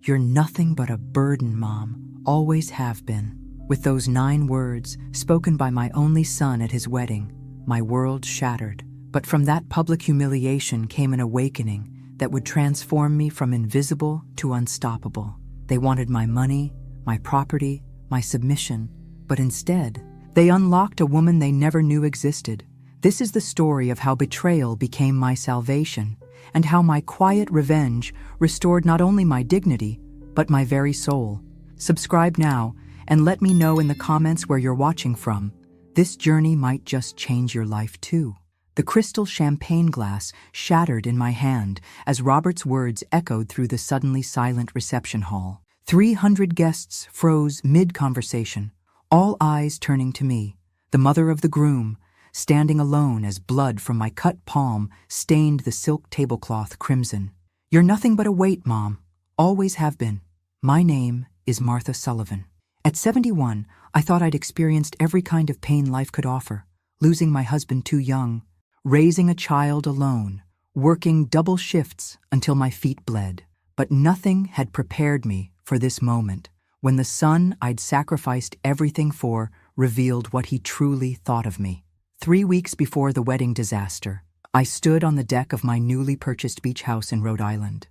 "You're nothing but a burden, Mom. Always have been." With those 9 words, spoken by my only son at his wedding, my world shattered. But from that public humiliation came an awakening that would transform me from invisible to unstoppable. They wanted my money, my property, my submission, but instead, they unlocked a woman they never knew existed. This is the story of how betrayal became my salvation, and how my quiet revenge restored not only my dignity, but my very soul. Subscribe now, and let me know in the comments where you're watching from. This journey might just change your life too. The crystal champagne glass shattered in my hand as Robert's words echoed through the suddenly silent reception hall. 300 guests froze mid-conversation, all eyes turning to me, the mother of the groom, standing alone as blood from my cut palm stained the silk tablecloth crimson. "You're nothing but a weight, Mom. Always have been. My name is Martha Sullivan." At 71, I thought I'd experienced every kind of pain life could offer. Losing my husband too young, raising a child alone, working double shifts until my feet bled. But nothing had prepared me for this moment, when the son I'd sacrificed everything for revealed what he truly thought of me. 3 weeks before the wedding disaster, I stood on the deck of my newly purchased beach house in Rhode Island.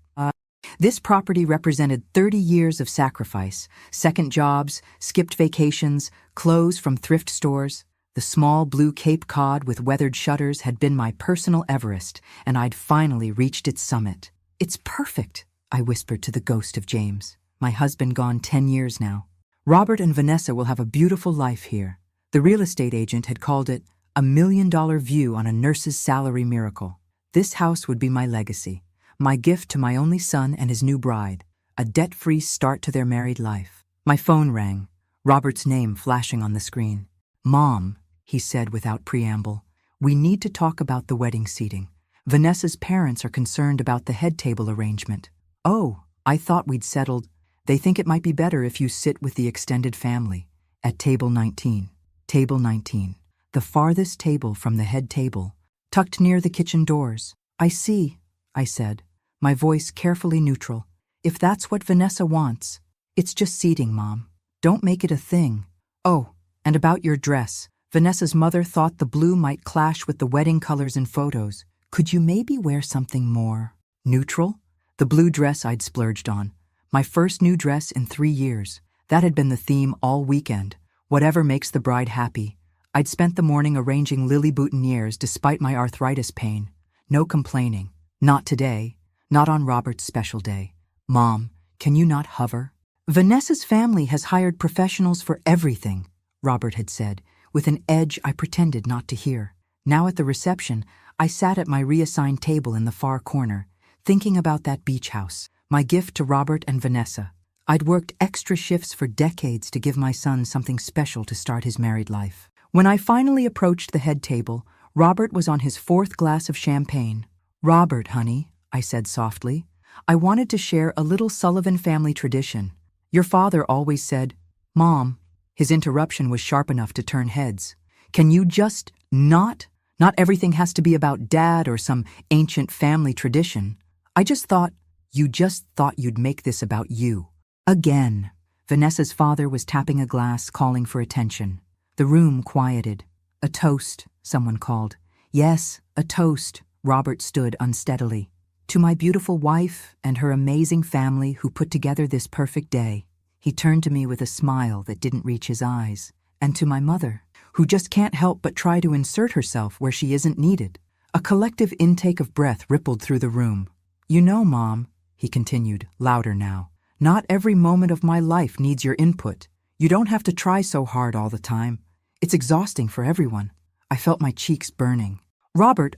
This property represented 30 years of sacrifice, second jobs, skipped vacations, clothes from thrift stores. The small blue Cape Cod with weathered shutters had been my personal Everest, and I'd finally reached its summit. "It's perfect," I whispered to the ghost of James, my husband gone 10 years now. "Robert and Vanessa will have a beautiful life here." The real estate agent had called it a $1 million view on a nurse's salary miracle. This house would be my legacy, my gift to my only son and his new bride, a debt-free start to their married life. My phone rang, Robert's name flashing on the screen. "Mom," he said without preamble, "we need to talk about the wedding seating. Vanessa's parents are concerned about the head table arrangement." "Oh, I thought we'd settled. They think it might be better if you sit with the extended family at table 19. Table 19. The farthest table from the head table, tucked near the kitchen doors. "I see," I said, my voice carefully neutral. "If that's what Vanessa wants, it's just seating, Mom. Don't make it a thing. Oh, and about your dress. Vanessa's mother thought the blue might clash with the wedding colors in photos. Could you maybe wear something more neutral?" The blue dress I'd splurged on. My first new dress in 3 years. That had been the theme all weekend. Whatever makes the bride happy. I'd spent the morning arranging lily boutonnieres despite my arthritis pain. No complaining. Not today. Not on Robert's special day. "Mom, can you not hover?" "Vanessa's family has hired professionals for everything," Robert had said, with an edge I pretended not to hear. Now at the reception, I sat at my reassigned table in the far corner, thinking about that beach house, my gift to Robert and Vanessa. I'd worked extra shifts for decades to give my son something special to start his married life. When I finally approached the head table, Robert was on his 4th glass of champagne. "Robert, honey," I said softly, "I wanted to share a little Sullivan family tradition. Your father always said—" "Mom," his interruption was sharp enough to turn heads. "Can you just not? Not everything has to be about Dad or some ancient family tradition. I just thought—" "You just thought you'd make this about you." Again. Vanessa's father was tapping a glass, calling for attention. The room quieted. "A toast," someone called. "Yes, a toast." Robert stood unsteadily. "To my beautiful wife and her amazing family who put together this perfect day." He turned to me with a smile that didn't reach his eyes. "And to my mother, who just can't help but try to insert herself where she isn't needed." A collective intake of breath rippled through the room. "You know, Mom," he continued, louder now, "not every moment of my life needs your input. You don't have to try so hard all the time. It's exhausting for everyone." I felt my cheeks burning. "Robert,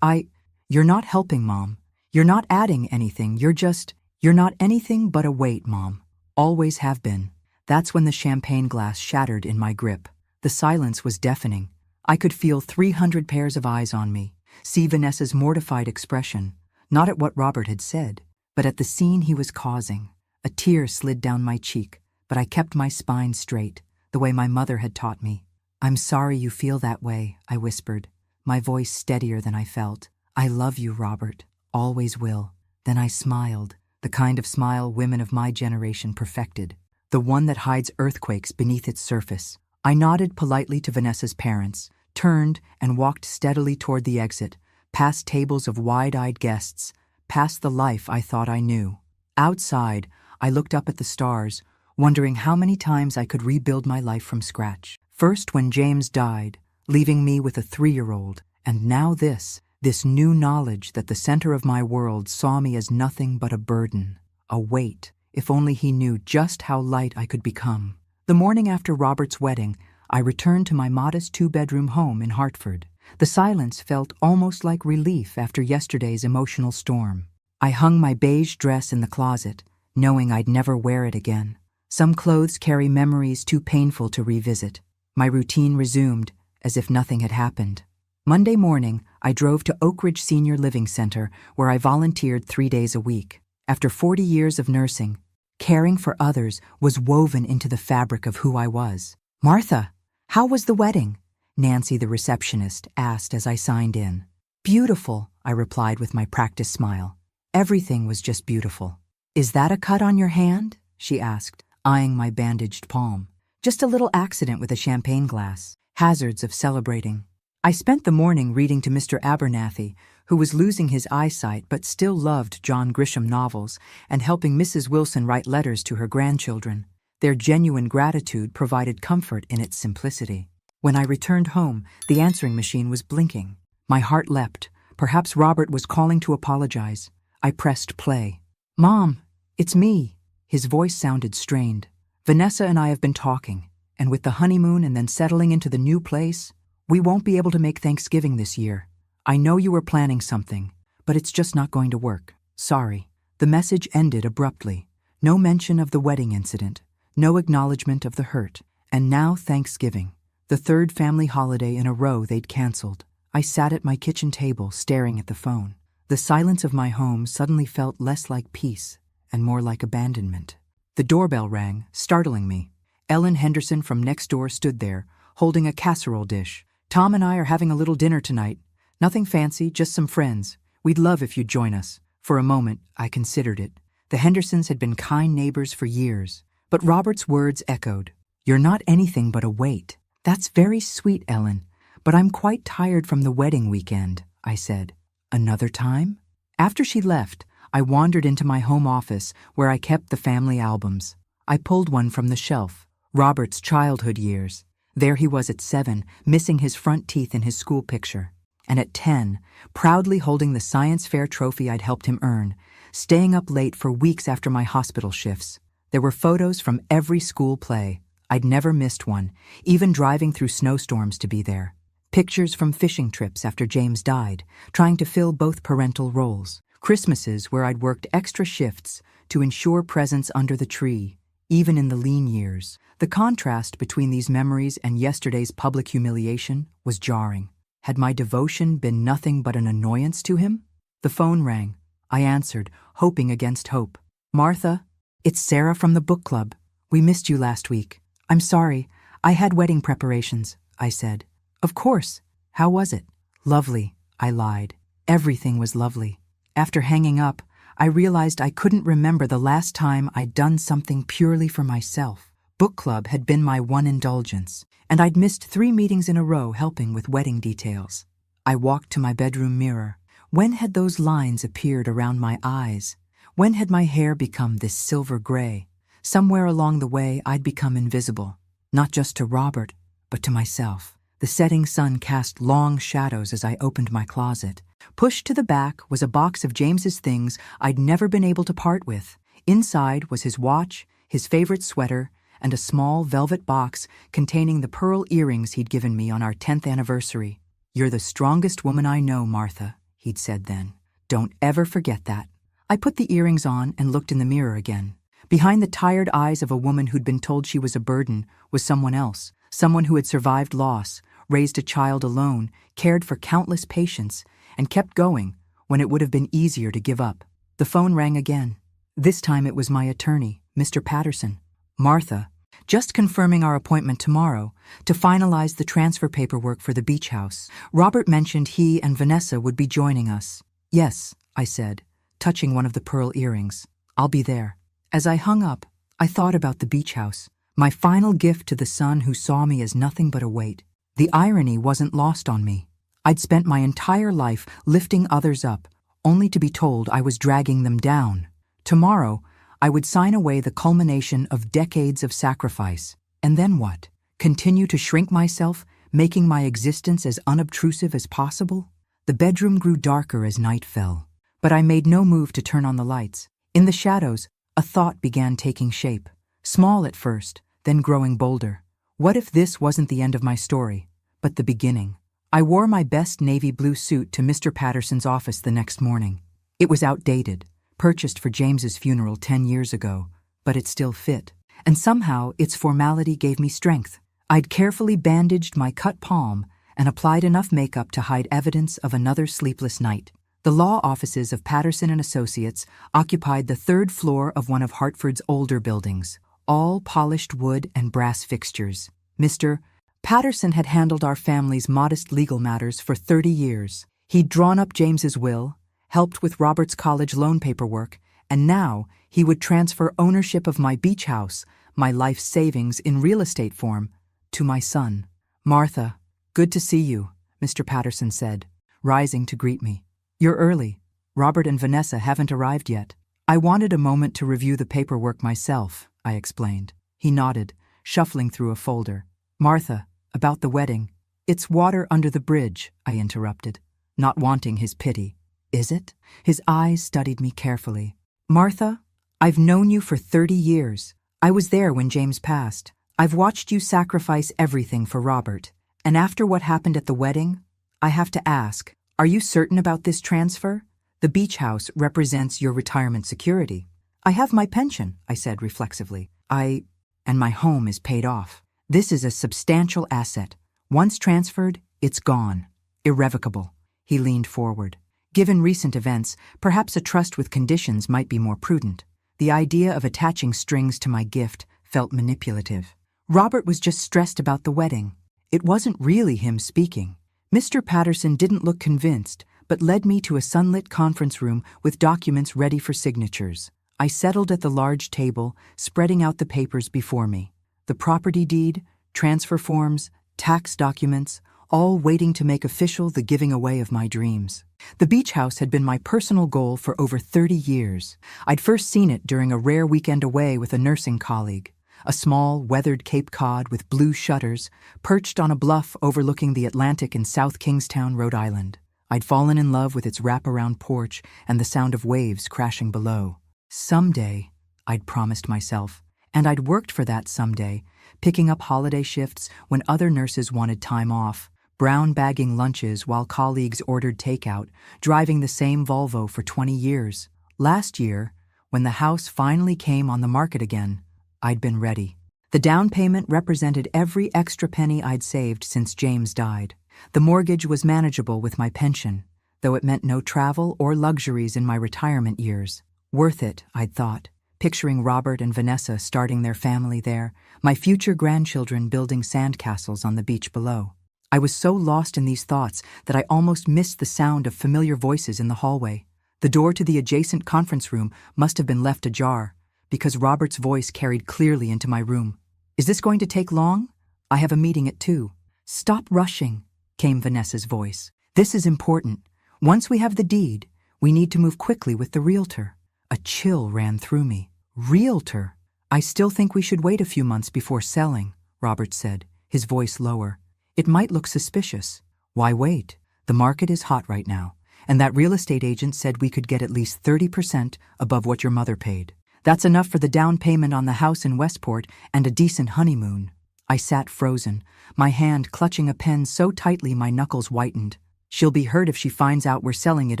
You're not helping, Mom. You're not adding anything. You're not anything but a weight, Mom. Always have been." That's when the champagne glass shattered in my grip. The silence was deafening. I could feel 300 pairs of eyes on me, see Vanessa's mortified expression, not at what Robert had said, but at the scene he was causing. A tear slid down my cheek, but I kept my spine straight, the way my mother had taught me. "I'm sorry you feel that way," I whispered, my voice steadier than I felt. "I love you, Robert. Always will." Then I smiled, the kind of smile women of my generation perfected, the one that hides earthquakes beneath its surface. I nodded politely to Vanessa's parents, turned and walked steadily toward the exit, past tables of wide-eyed guests, past the life I thought I knew. Outside, I looked up at the stars, wondering how many times I could rebuild my life from scratch. First when James died, leaving me with a 3-year-old, and now this new knowledge that the center of my world saw me as nothing but a burden, a weight. If only he knew just how light I could become. The morning after Robert's wedding, I returned to my modest 2-bedroom home in Hartford. The silence felt almost like relief after yesterday's emotional storm. I hung my beige dress in the closet, knowing I'd never wear it again. Some clothes carry memories too painful to revisit. My routine resumed, as if nothing had happened. Monday morning, I drove to Oak Ridge Senior Living Center, where I volunteered 3 days a week. After 40 years of nursing, caring for others was woven into the fabric of who I was. "Martha, how was the wedding?" Nancy, the receptionist, asked as I signed in. "Beautiful," I replied with my practiced smile. Everything was just beautiful. "Is that a cut on your hand?" she asked, eyeing my bandaged palm. "Just a little accident with a champagne glass. Hazards of celebrating." I spent the morning reading to Mr. Abernathy, who was losing his eyesight but still loved John Grisham novels, and helping Mrs. Wilson write letters to her grandchildren. Their genuine gratitude provided comfort in its simplicity. When I returned home, the answering machine was blinking. My heart leapt. Perhaps Robert was calling to apologize. I pressed play. "Mom, it's me." His voice sounded strained. "Vanessa and I have been talking, and with the honeymoon and then settling into the new place, we won't be able to make Thanksgiving this year. I know you were planning something, but it's just not going to work. Sorry." The message ended abruptly. No mention of the wedding incident, no acknowledgement of the hurt, and now Thanksgiving, the 3rd family holiday in a row they'd canceled. I sat at my kitchen table staring at the phone. The silence of my home suddenly felt less like peace and more like abandonment. The doorbell rang, startling me. Ellen Henderson from next door stood there, holding a casserole dish. "Tom and I are having a little dinner tonight. Nothing fancy, just some friends. We'd love if you'd join us." For a moment, I considered it. The Hendersons had been kind neighbors for years. But Robert's words echoed. "You're not anything but a weight." "That's very sweet, Ellen, but I'm quite tired from the wedding weekend," I said. "Another time?" After she left, I wandered into my home office where I kept the family albums. I pulled one from the shelf, Robert's childhood years. There he was at 7, missing his front teeth in his school picture. And at 10, proudly holding the science fair trophy I'd helped him earn, staying up late for weeks after my hospital shifts. There were photos from every school play. I'd never missed one, even driving through snowstorms to be there. Pictures from fishing trips after James died, trying to fill both parental roles. Christmases where I'd worked extra shifts to ensure presence under the tree, even in the lean years. The contrast between these memories and yesterday's public humiliation was jarring. Had my devotion been nothing but an annoyance to him? The phone rang. I answered, hoping against hope. "Martha, it's Sarah from the book club. We missed you last week." "I'm sorry. I had wedding preparations," I said. "Of course. How was it?" "Lovely," I lied. Everything was lovely. After hanging up, I realized I couldn't remember the last time I'd done something purely for myself. Book club had been my one indulgence, and I'd missed 3 meetings in a row helping with wedding details. I walked to my bedroom mirror. When had those lines appeared around my eyes? When had my hair become this silver gray? Somewhere along the way, I'd become invisible, not just to Robert, but to myself. The setting sun cast long shadows as I opened my closet. Pushed to the back was a box of James's things I'd never been able to part with. Inside was his watch, his favorite sweater, and a small velvet box containing the pearl earrings he'd given me on our 10th anniversary. "You're the strongest woman I know, Martha," he'd said then. "Don't ever forget that." I put the earrings on and looked in the mirror again. Behind the tired eyes of a woman who'd been told she was a burden was someone else, someone who had survived loss, raised a child alone, cared for countless patients, and kept going when it would have been easier to give up. The phone rang again. This time it was my attorney, Mr. Patterson. "Martha, just confirming our appointment tomorrow to finalize the transfer paperwork for the beach house. Robert mentioned he and Vanessa would be joining us." "Yes," I said, touching one of the pearl earrings. I'll be there. As I hung up, I thought about the beach house, my final gift to the son who saw me as nothing but a weight. The irony wasn't lost on me. I'd spent my entire life lifting others up, only to be told I was dragging them down. Tomorrow, I would sign away the culmination of decades of sacrifice. And then what? Continue to shrink myself, making my existence as unobtrusive as possible? The bedroom grew darker as night fell, but I made no move to turn on the lights. In the shadows, a thought began taking shape, small at first, then growing bolder. What if this wasn't the end of my story, but the beginning? I wore my best navy blue suit to Mr. Patterson's office the next morning. It was outdated, purchased for James's funeral 10 years ago, but it still fit. And somehow its formality gave me strength. I'd carefully bandaged my cut palm and applied enough makeup to hide evidence of another sleepless night. The law offices of Patterson and Associates occupied the third floor of one of Hartford's older buildings, all polished wood and brass fixtures. Mr. Patterson had handled our family's modest legal matters for 30 years. He'd drawn up James's will, helped with Robert's college loan paperwork, and now he would transfer ownership of my beach house, my life savings in real estate form, to my son. "Martha, good to see you," Mr. Patterson said, rising to greet me. "You're early. Robert and Vanessa haven't arrived yet." "I wanted a moment to review the paperwork myself," I explained. He nodded, shuffling through a folder. "Martha, about the wedding." "It's water under the bridge," I interrupted, not wanting his pity. "Is it?" His eyes studied me carefully. "Martha, I've known you for 30 years. I was there when James passed. I've watched you sacrifice everything for Robert. And after what happened at the wedding, I have to ask, are you certain about this transfer? The beach house represents your retirement security." "I have my pension," I said reflexively. And my home is paid off. This is a substantial asset. Once transferred, it's gone. Irrevocable." He leaned forward. "Given recent events, perhaps a trust with conditions might be more prudent." The idea of attaching strings to my gift felt manipulative. Robert was just stressed about the wedding. It wasn't really him speaking. Mr. Patterson didn't look convinced, but led me to a sunlit conference room with documents ready for signatures. I settled at the large table, spreading out the papers before me. The property deed, transfer forms, tax documents, all waiting to make official the giving away of my dreams. The beach house had been my personal goal for over 30 years. I'd first seen it during a rare weekend away with a nursing colleague. A small, weathered Cape Cod with blue shutters, perched on a bluff overlooking the Atlantic in South Kingstown, Rhode Island. I'd fallen in love with its wraparound porch and the sound of waves crashing below. Someday, I'd promised myself, and I'd worked for that someday, picking up holiday shifts when other nurses wanted time off, brown bagging lunches while colleagues ordered takeout, driving the same Volvo for 20 years. Last year, when the house finally came on the market again, I'd been ready. The down payment represented every extra penny I'd saved since James died. The mortgage was manageable with my pension, though it meant no travel or luxuries in my retirement years. Worth it, I'd thought, picturing Robert and Vanessa starting their family there, my future grandchildren building sandcastles on the beach below. I was so lost in these thoughts that I almost missed the sound of familiar voices in the hallway. The door to the adjacent conference room must have been left ajar, because Robert's voice carried clearly into my room. "Is this going to take long? I have a meeting at 2. "Stop rushing," came Vanessa's voice. "This is important. Once we have the deed, we need to move quickly with the realtor." A chill ran through me. "Realtor? I still think we should wait a few months before selling," Robert said, his voice lower. "It might look suspicious." "Why wait? The market is hot right now, and that real estate agent said we could get at least 30% above what your mother paid. That's enough for the down payment on the house in Westport and a decent honeymoon." I sat frozen, my hand clutching a pen so tightly my knuckles whitened. "She'll be hurt if she finds out we're selling it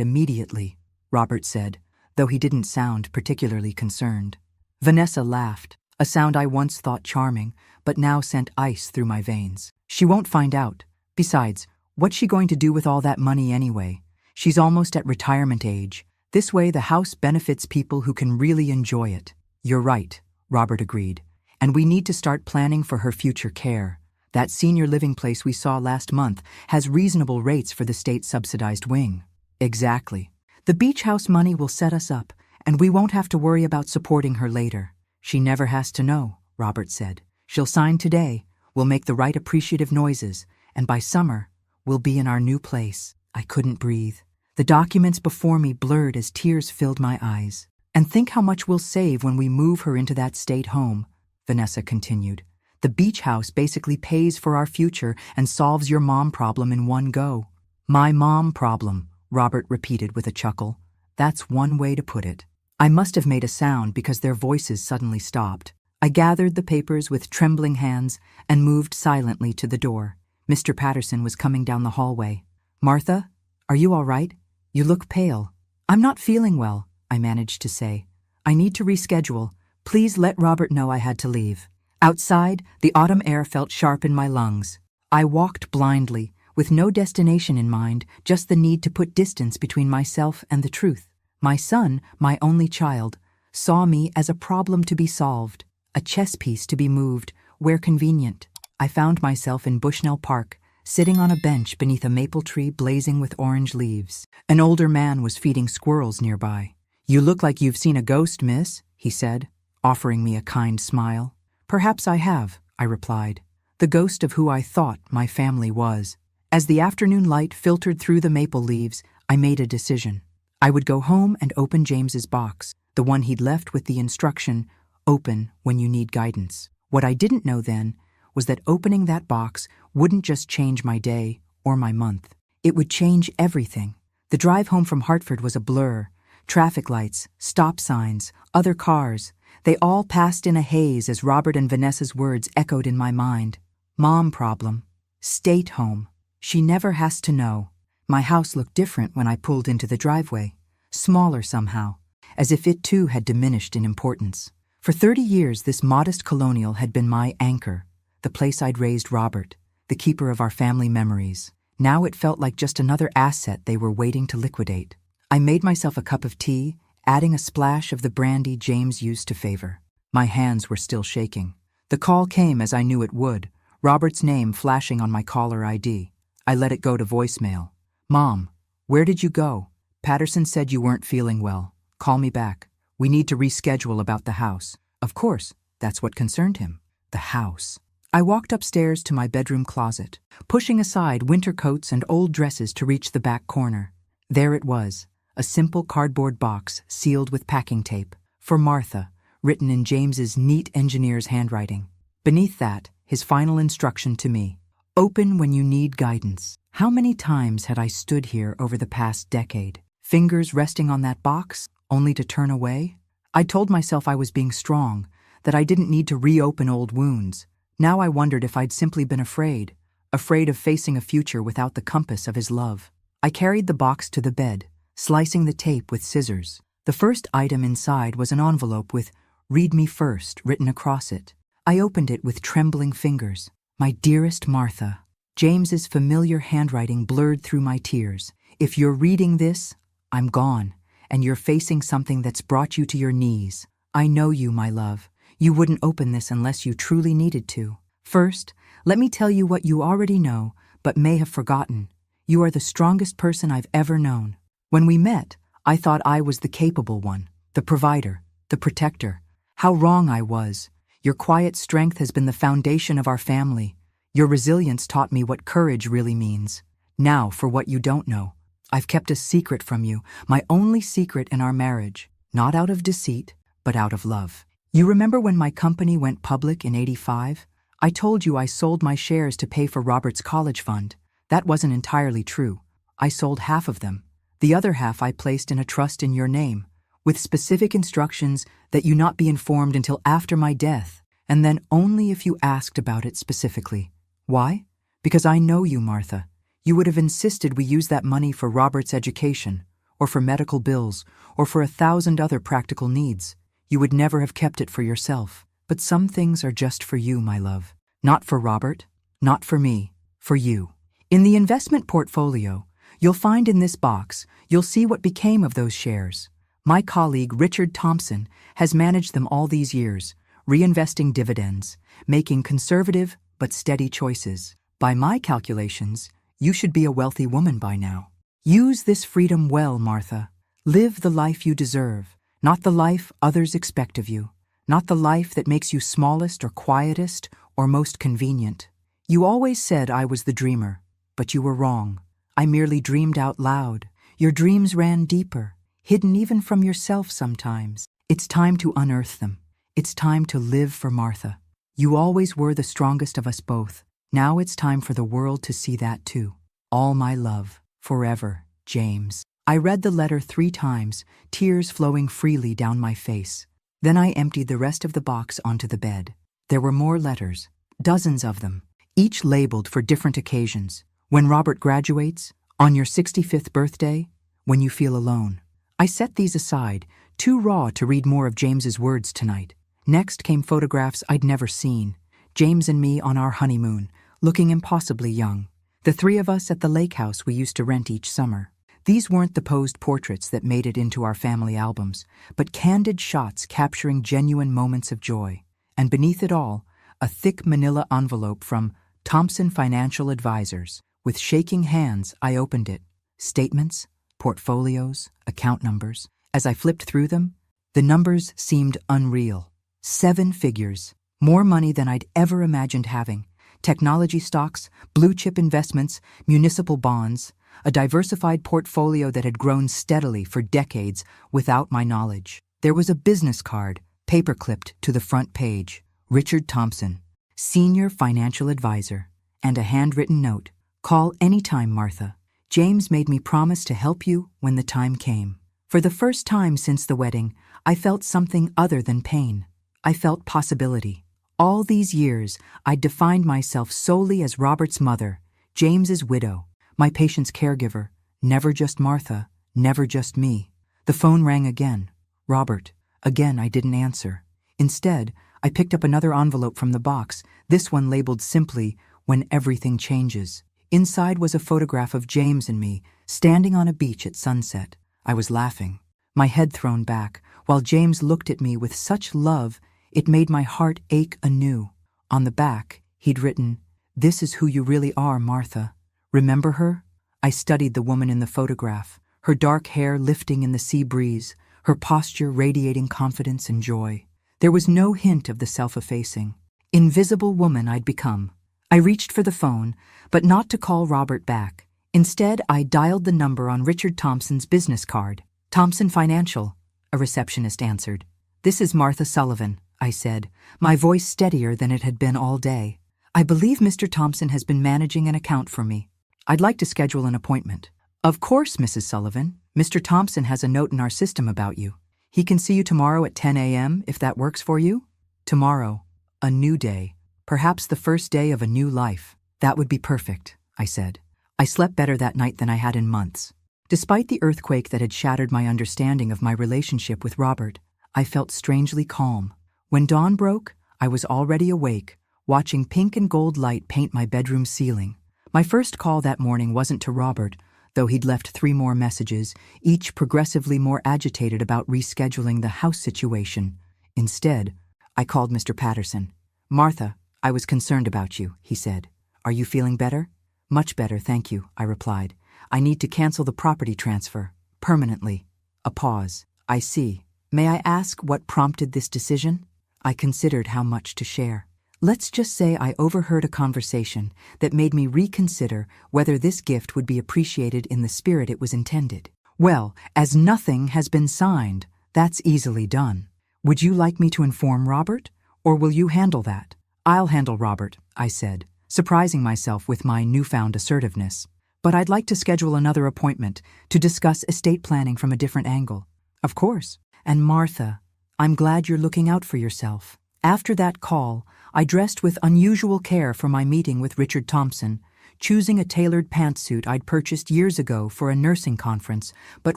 immediately," Robert said, though he didn't sound particularly concerned. Vanessa laughed, a sound I once thought charming, but now sent ice through my veins. "She won't find out. Besides, what's she going to do with all that money anyway? She's almost at retirement age. This way the house benefits people who can really enjoy it." "You're right," Robert agreed. "And we need to start planning for her future care. That senior living place we saw last month has reasonable rates for the state-subsidized wing." "Exactly. The beach house money will set us up, and we won't have to worry about supporting her later. She never has to know, Robert said. She'll sign today, we'll make the right appreciative noises, and by summer, we'll be in our new place. I couldn't breathe. The documents before me blurred as tears filled my eyes. And think how much we'll save when we move her into that state home, Vanessa continued. The beach house basically pays for our future and solves your mom problem in one go. My mom problem, Robert repeated with a chuckle. That's one way to put it. I must have made a sound because their voices suddenly stopped. I gathered the papers with trembling hands and moved silently to the door. Mr. Patterson was coming down the hallway. Martha, are you all right? You look pale. I'm not feeling well, I managed to say. I need to reschedule. Please let Robert know I had to leave. Outside, the autumn air felt sharp in my lungs. I walked blindly, with no destination in mind, just the need to put distance between myself and the truth. My son, my only child, saw me as a problem to be solved, a chess piece to be moved, where convenient. I found myself in Bushnell Park, sitting on a bench beneath a maple tree blazing with orange leaves. An older man was feeding squirrels nearby. You look like you've seen a ghost, miss, he said, offering me a kind smile. Perhaps I have, I replied, the ghost of who I thought my family was. As the afternoon light filtered through the maple leaves, I made a decision. I would go home and open James's box, the one he'd left with the instruction, open when you need guidance. What I didn't know then was that opening that box wouldn't just change my day or my month. It would change everything. The drive home from Hartford was a blur. Traffic lights, stop signs, other cars. They all passed in a haze as Robert and Vanessa's words echoed in my mind. Mom problem. State home. She never has to know. My house looked different when I pulled into the driveway. Smaller somehow, as if it too had diminished in importance. For 30 years, this modest colonial had been my anchor, the place I'd raised Robert, the keeper of our family memories. Now it felt like just another asset they were waiting to liquidate. I made myself a cup of tea, adding a splash of the brandy James used to favor. My hands were still shaking. The call came as I knew it would, Robert's name flashing on my caller ID. I let it go to voicemail. Mom, where did you go? Patterson said you weren't feeling well. Call me back. We need to reschedule about the house. Of course, that's what concerned him. The house. I walked upstairs to my bedroom closet, pushing aside winter coats and old dresses to reach the back corner. There it was, a simple cardboard box sealed with packing tape. For Martha, written in James's neat engineer's handwriting. Beneath that, his final instruction to me. Open when you need guidance. How many times had I stood here over the past decade, fingers resting on that box, only to turn away? I told myself I was being strong, that I didn't need to reopen old wounds. Now I wondered if I'd simply been afraid of facing a future without the compass of his love. I carried the box to the bed, slicing the tape with scissors. The first item inside was an envelope with "Read me first" written across it. I opened it with trembling fingers. My dearest Martha. James's familiar handwriting blurred through my tears. If you're reading this, I'm gone, and you're facing something that's brought you to your knees. I know you, my love. You wouldn't open this unless you truly needed to. First, let me tell you what you already know, but may have forgotten. You are the strongest person I've ever known. When we met, I thought I was the capable one, the provider, the protector. How wrong I was. Your quiet strength has been the foundation of our family. Your resilience taught me what courage really means. Now, for what you don't know. I've kept a secret from you, my only secret in our marriage. Not out of deceit, but out of love. You remember when my company went public in '85? I told you I sold my shares to pay for Robert's college fund. That wasn't entirely true. I sold half of them. The other half I placed in a trust in your name, with specific instructions that you not be informed until after my death, and then only if you asked about it specifically. Why? Because I know you, Martha. You would have insisted we use that money for Robert's education, or for medical bills, or for 1,000 other practical needs. You would never have kept it for yourself. But some things are just for you, my love. Not for Robert, not for me, for you. In the investment portfolio, you'll find in this box, you'll see what became of those shares. My colleague, Richard Thompson, has managed them all these years, reinvesting dividends, making conservative but steady choices. By my calculations, you should be a wealthy woman by now. Use this freedom well, Martha. Live the life you deserve, Not the life others expect of you. Not the life that makes you smallest or quietest or most convenient. You always said I was the dreamer, but you were wrong. I merely dreamed out loud. Your dreams ran deeper, hidden even from yourself sometimes. It's time to unearth them. It's time to live for Martha. You always were the strongest of us both. Now it's time for the world to see that too. All my love, forever, James. I read the letter 3 times, tears flowing freely down my face. Then I emptied the rest of the box onto the bed. There were more letters, dozens of them, each labeled for different occasions. When Robert graduates, on your 65th birthday, when you feel alone. I set these aside, too raw to read more of James's words tonight. Next came photographs I'd never seen. James and me on our honeymoon, looking impossibly young. The 3 of us at the lake house we used to rent each summer. These weren't the posed portraits that made it into our family albums, but candid shots capturing genuine moments of joy. And beneath it all, a thick manila envelope from Thompson Financial Advisors. With shaking hands, I opened it. Statements, portfolios, account numbers. As I flipped through them, the numbers seemed unreal. 7 figures, more money than I'd ever imagined having. Technology stocks, blue-chip investments, municipal bonds, a diversified portfolio that had grown steadily for decades without my knowledge. There was a business card, paper-clipped to the front page. Richard Thompson, Senior Financial Advisor, and a handwritten note. Call anytime, Martha. James made me promise to help you when the time came. For the first time since the wedding, I felt something other than pain. I felt possibility. All these years, I'd defined myself solely as Robert's mother, James's widow, my patient's caregiver, never just Martha, never just me. The phone rang again. Robert. Again, I didn't answer. Instead, I picked up another envelope from the box, this one labeled simply, "When Everything Changes." Inside was a photograph of James and me, standing on a beach at sunset. I was laughing, my head thrown back, while James looked at me with such love, it made my heart ache anew. On the back, he'd written, "This is who you really are, Martha. Remember her?" I studied the woman in the photograph, her dark hair lifting in the sea breeze, her posture radiating confidence and joy. There was no hint of the self-effacing, invisible woman I'd become. I reached for the phone, but not to call Robert back. Instead, I dialed the number on Richard Thompson's business card. "Thompson Financial," a receptionist answered. "This is Martha Sullivan," I said, my voice steadier than it had been all day. "I believe Mr. Thompson has been managing an account for me. I'd like to schedule an appointment." "Of course, Mrs. Sullivan. Mr. Thompson has a note in our system about you. He can see you tomorrow at 10 a.m. if that works for you." Tomorrow, a new day, perhaps the first day of a new life. "That would be perfect," I said. I slept better that night than I had in months. Despite the earthquake that had shattered my understanding of my relationship with Robert, I felt strangely calm. When dawn broke, I was already awake, watching pink and gold light paint my bedroom ceiling. My first call that morning wasn't to Robert, though he'd left 3 more messages, each progressively more agitated about rescheduling the house situation. Instead, I called Mr. Patterson. "Martha, I was concerned about you," he said. "Are you feeling better?" "Much better, thank you," I replied. "I need to cancel the property transfer, permanently." A pause. "I see. May I ask what prompted this decision?" I considered how much to share. Let's just say I overheard a conversation that made me reconsider whether this gift would be appreciated in the spirit it was intended. "Well, as nothing has been signed, that's easily done. Would you like me to inform Robert, or will you handle that?" "I'll handle Robert," I said, surprising myself with my newfound assertiveness. "But I'd like to schedule another appointment to discuss estate planning from a different angle." "Of course. And Martha, I'm glad you're looking out for yourself." After that call, I dressed with unusual care for my meeting with Richard Thompson, choosing a tailored pantsuit I'd purchased years ago for a nursing conference, but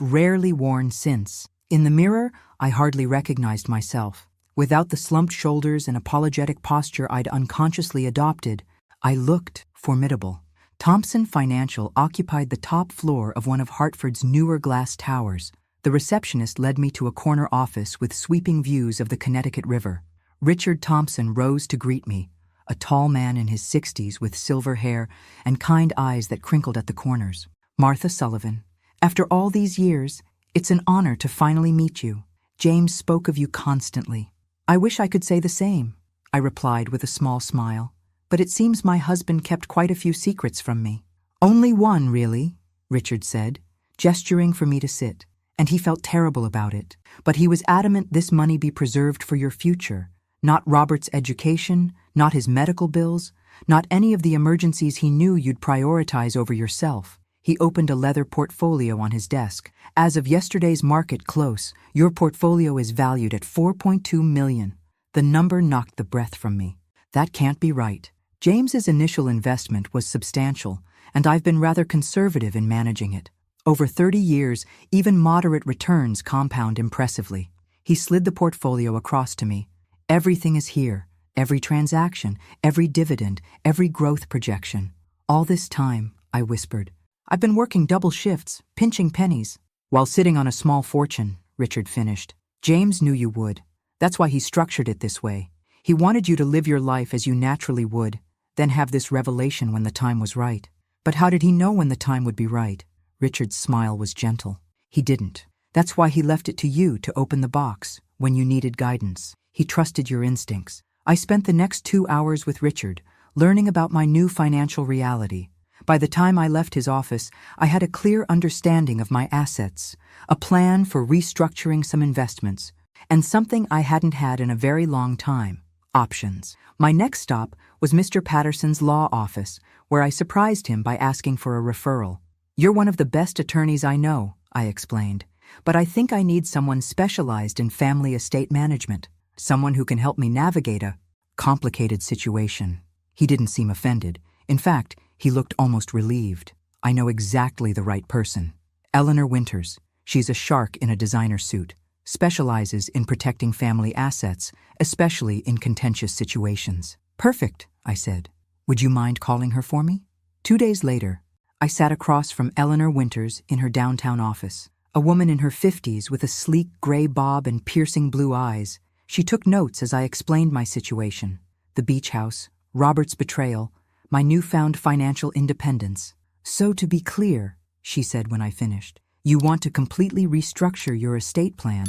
rarely worn since. In the mirror, I hardly recognized myself. Without the slumped shoulders and apologetic posture I'd unconsciously adopted, I looked formidable. Thompson Financial occupied the top floor of one of Hartford's newer glass towers. The receptionist led me to a corner office with sweeping views of the Connecticut River. Richard Thompson rose to greet me, a tall man in his 60s with silver hair and kind eyes that crinkled at the corners. "Martha Sullivan, after all these years, it's an honor to finally meet you. James spoke of you constantly. I wish I could say the same, I replied with a small smile. But it seems my husband kept quite a few secrets from me. Only one, really, Richard said, gesturing for me to sit. And he felt terrible about it. But he was adamant this money be preserved for your future. Not Robert's education, not his medical bills, not any of the emergencies he knew you'd prioritize over yourself. He opened a leather portfolio on his desk. As of yesterday's market close, your portfolio is valued at $4.2 million. The number knocked the breath from me. That can't be right. James's initial investment was substantial, and I've been rather conservative in managing it. Over 30 years, even moderate returns compound impressively. He slid the portfolio across to me. Everything is here. Every transaction, every dividend, every growth projection. All this time, I whispered. I've been working double shifts, pinching pennies, while sitting on a small fortune, Richard finished. James knew you would. That's why he structured it this way. He wanted you to live your life as you naturally would, then have this revelation when the time was right. But how did he know when the time would be right? Richard's smile was gentle. He didn't. That's why he left it to you to open the box when you needed guidance. He trusted your instincts. I spent the next 2 hours with Richard, learning about my new financial reality. By the time I left his office, I had a clear understanding of my assets, a plan for restructuring some investments, and something I hadn't had in a very long time: options. My next stop was Mr. Patterson's law office, where I surprised him by asking for a referral. You're one of the best attorneys I know, I explained, but I think I need someone specialized in family estate management, someone who can help me navigate a complicated situation. He didn't seem offended. In fact, he looked almost relieved. I know exactly the right person. Eleanor Winters. She's a shark in a designer suit, specializes in protecting family assets, especially in contentious situations. Perfect, I said. Would you mind calling her for me? 2 days later, I sat across from Eleanor Winters in her downtown office. A woman in her 50s with a sleek gray bob and piercing blue eyes. She took notes as I explained my situation. The beach house, Robert's betrayal, my newfound financial independence. So to be clear, she said when I finished, you want to completely restructure your estate plan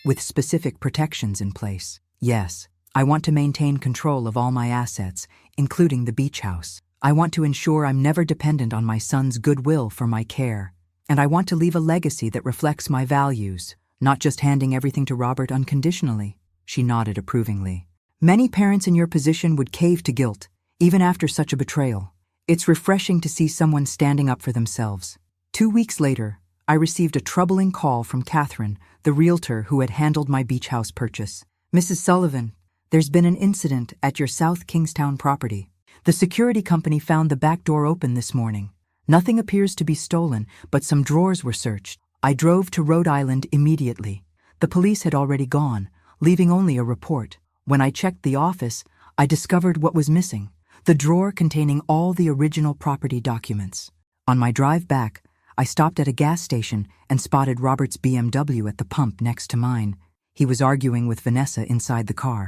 with specific protections in place. Yes, I want to maintain control of all my assets, including the beach house. I want to ensure I'm never dependent on my son's goodwill for my care. And I want to leave a legacy that reflects my values, not just handing everything to Robert unconditionally. She nodded approvingly. Many parents in your position would cave to guilt, even after such a betrayal. It's refreshing to see someone standing up for themselves. 2 weeks later, I received a troubling call from Catherine, the realtor who had handled my beach house purchase. Mrs. Sullivan, there's been an incident at your South Kingstown property. The security company found the back door open this morning. Nothing appears to be stolen, but some drawers were searched. I drove to Rhode Island immediately. The police had already gone, leaving only a report. When I checked the office, I discovered what was missing: the drawer containing all the original property documents. On my drive back, I stopped at a gas station and spotted Robert's BMW at the pump next to mine. He was arguing with Vanessa inside the car.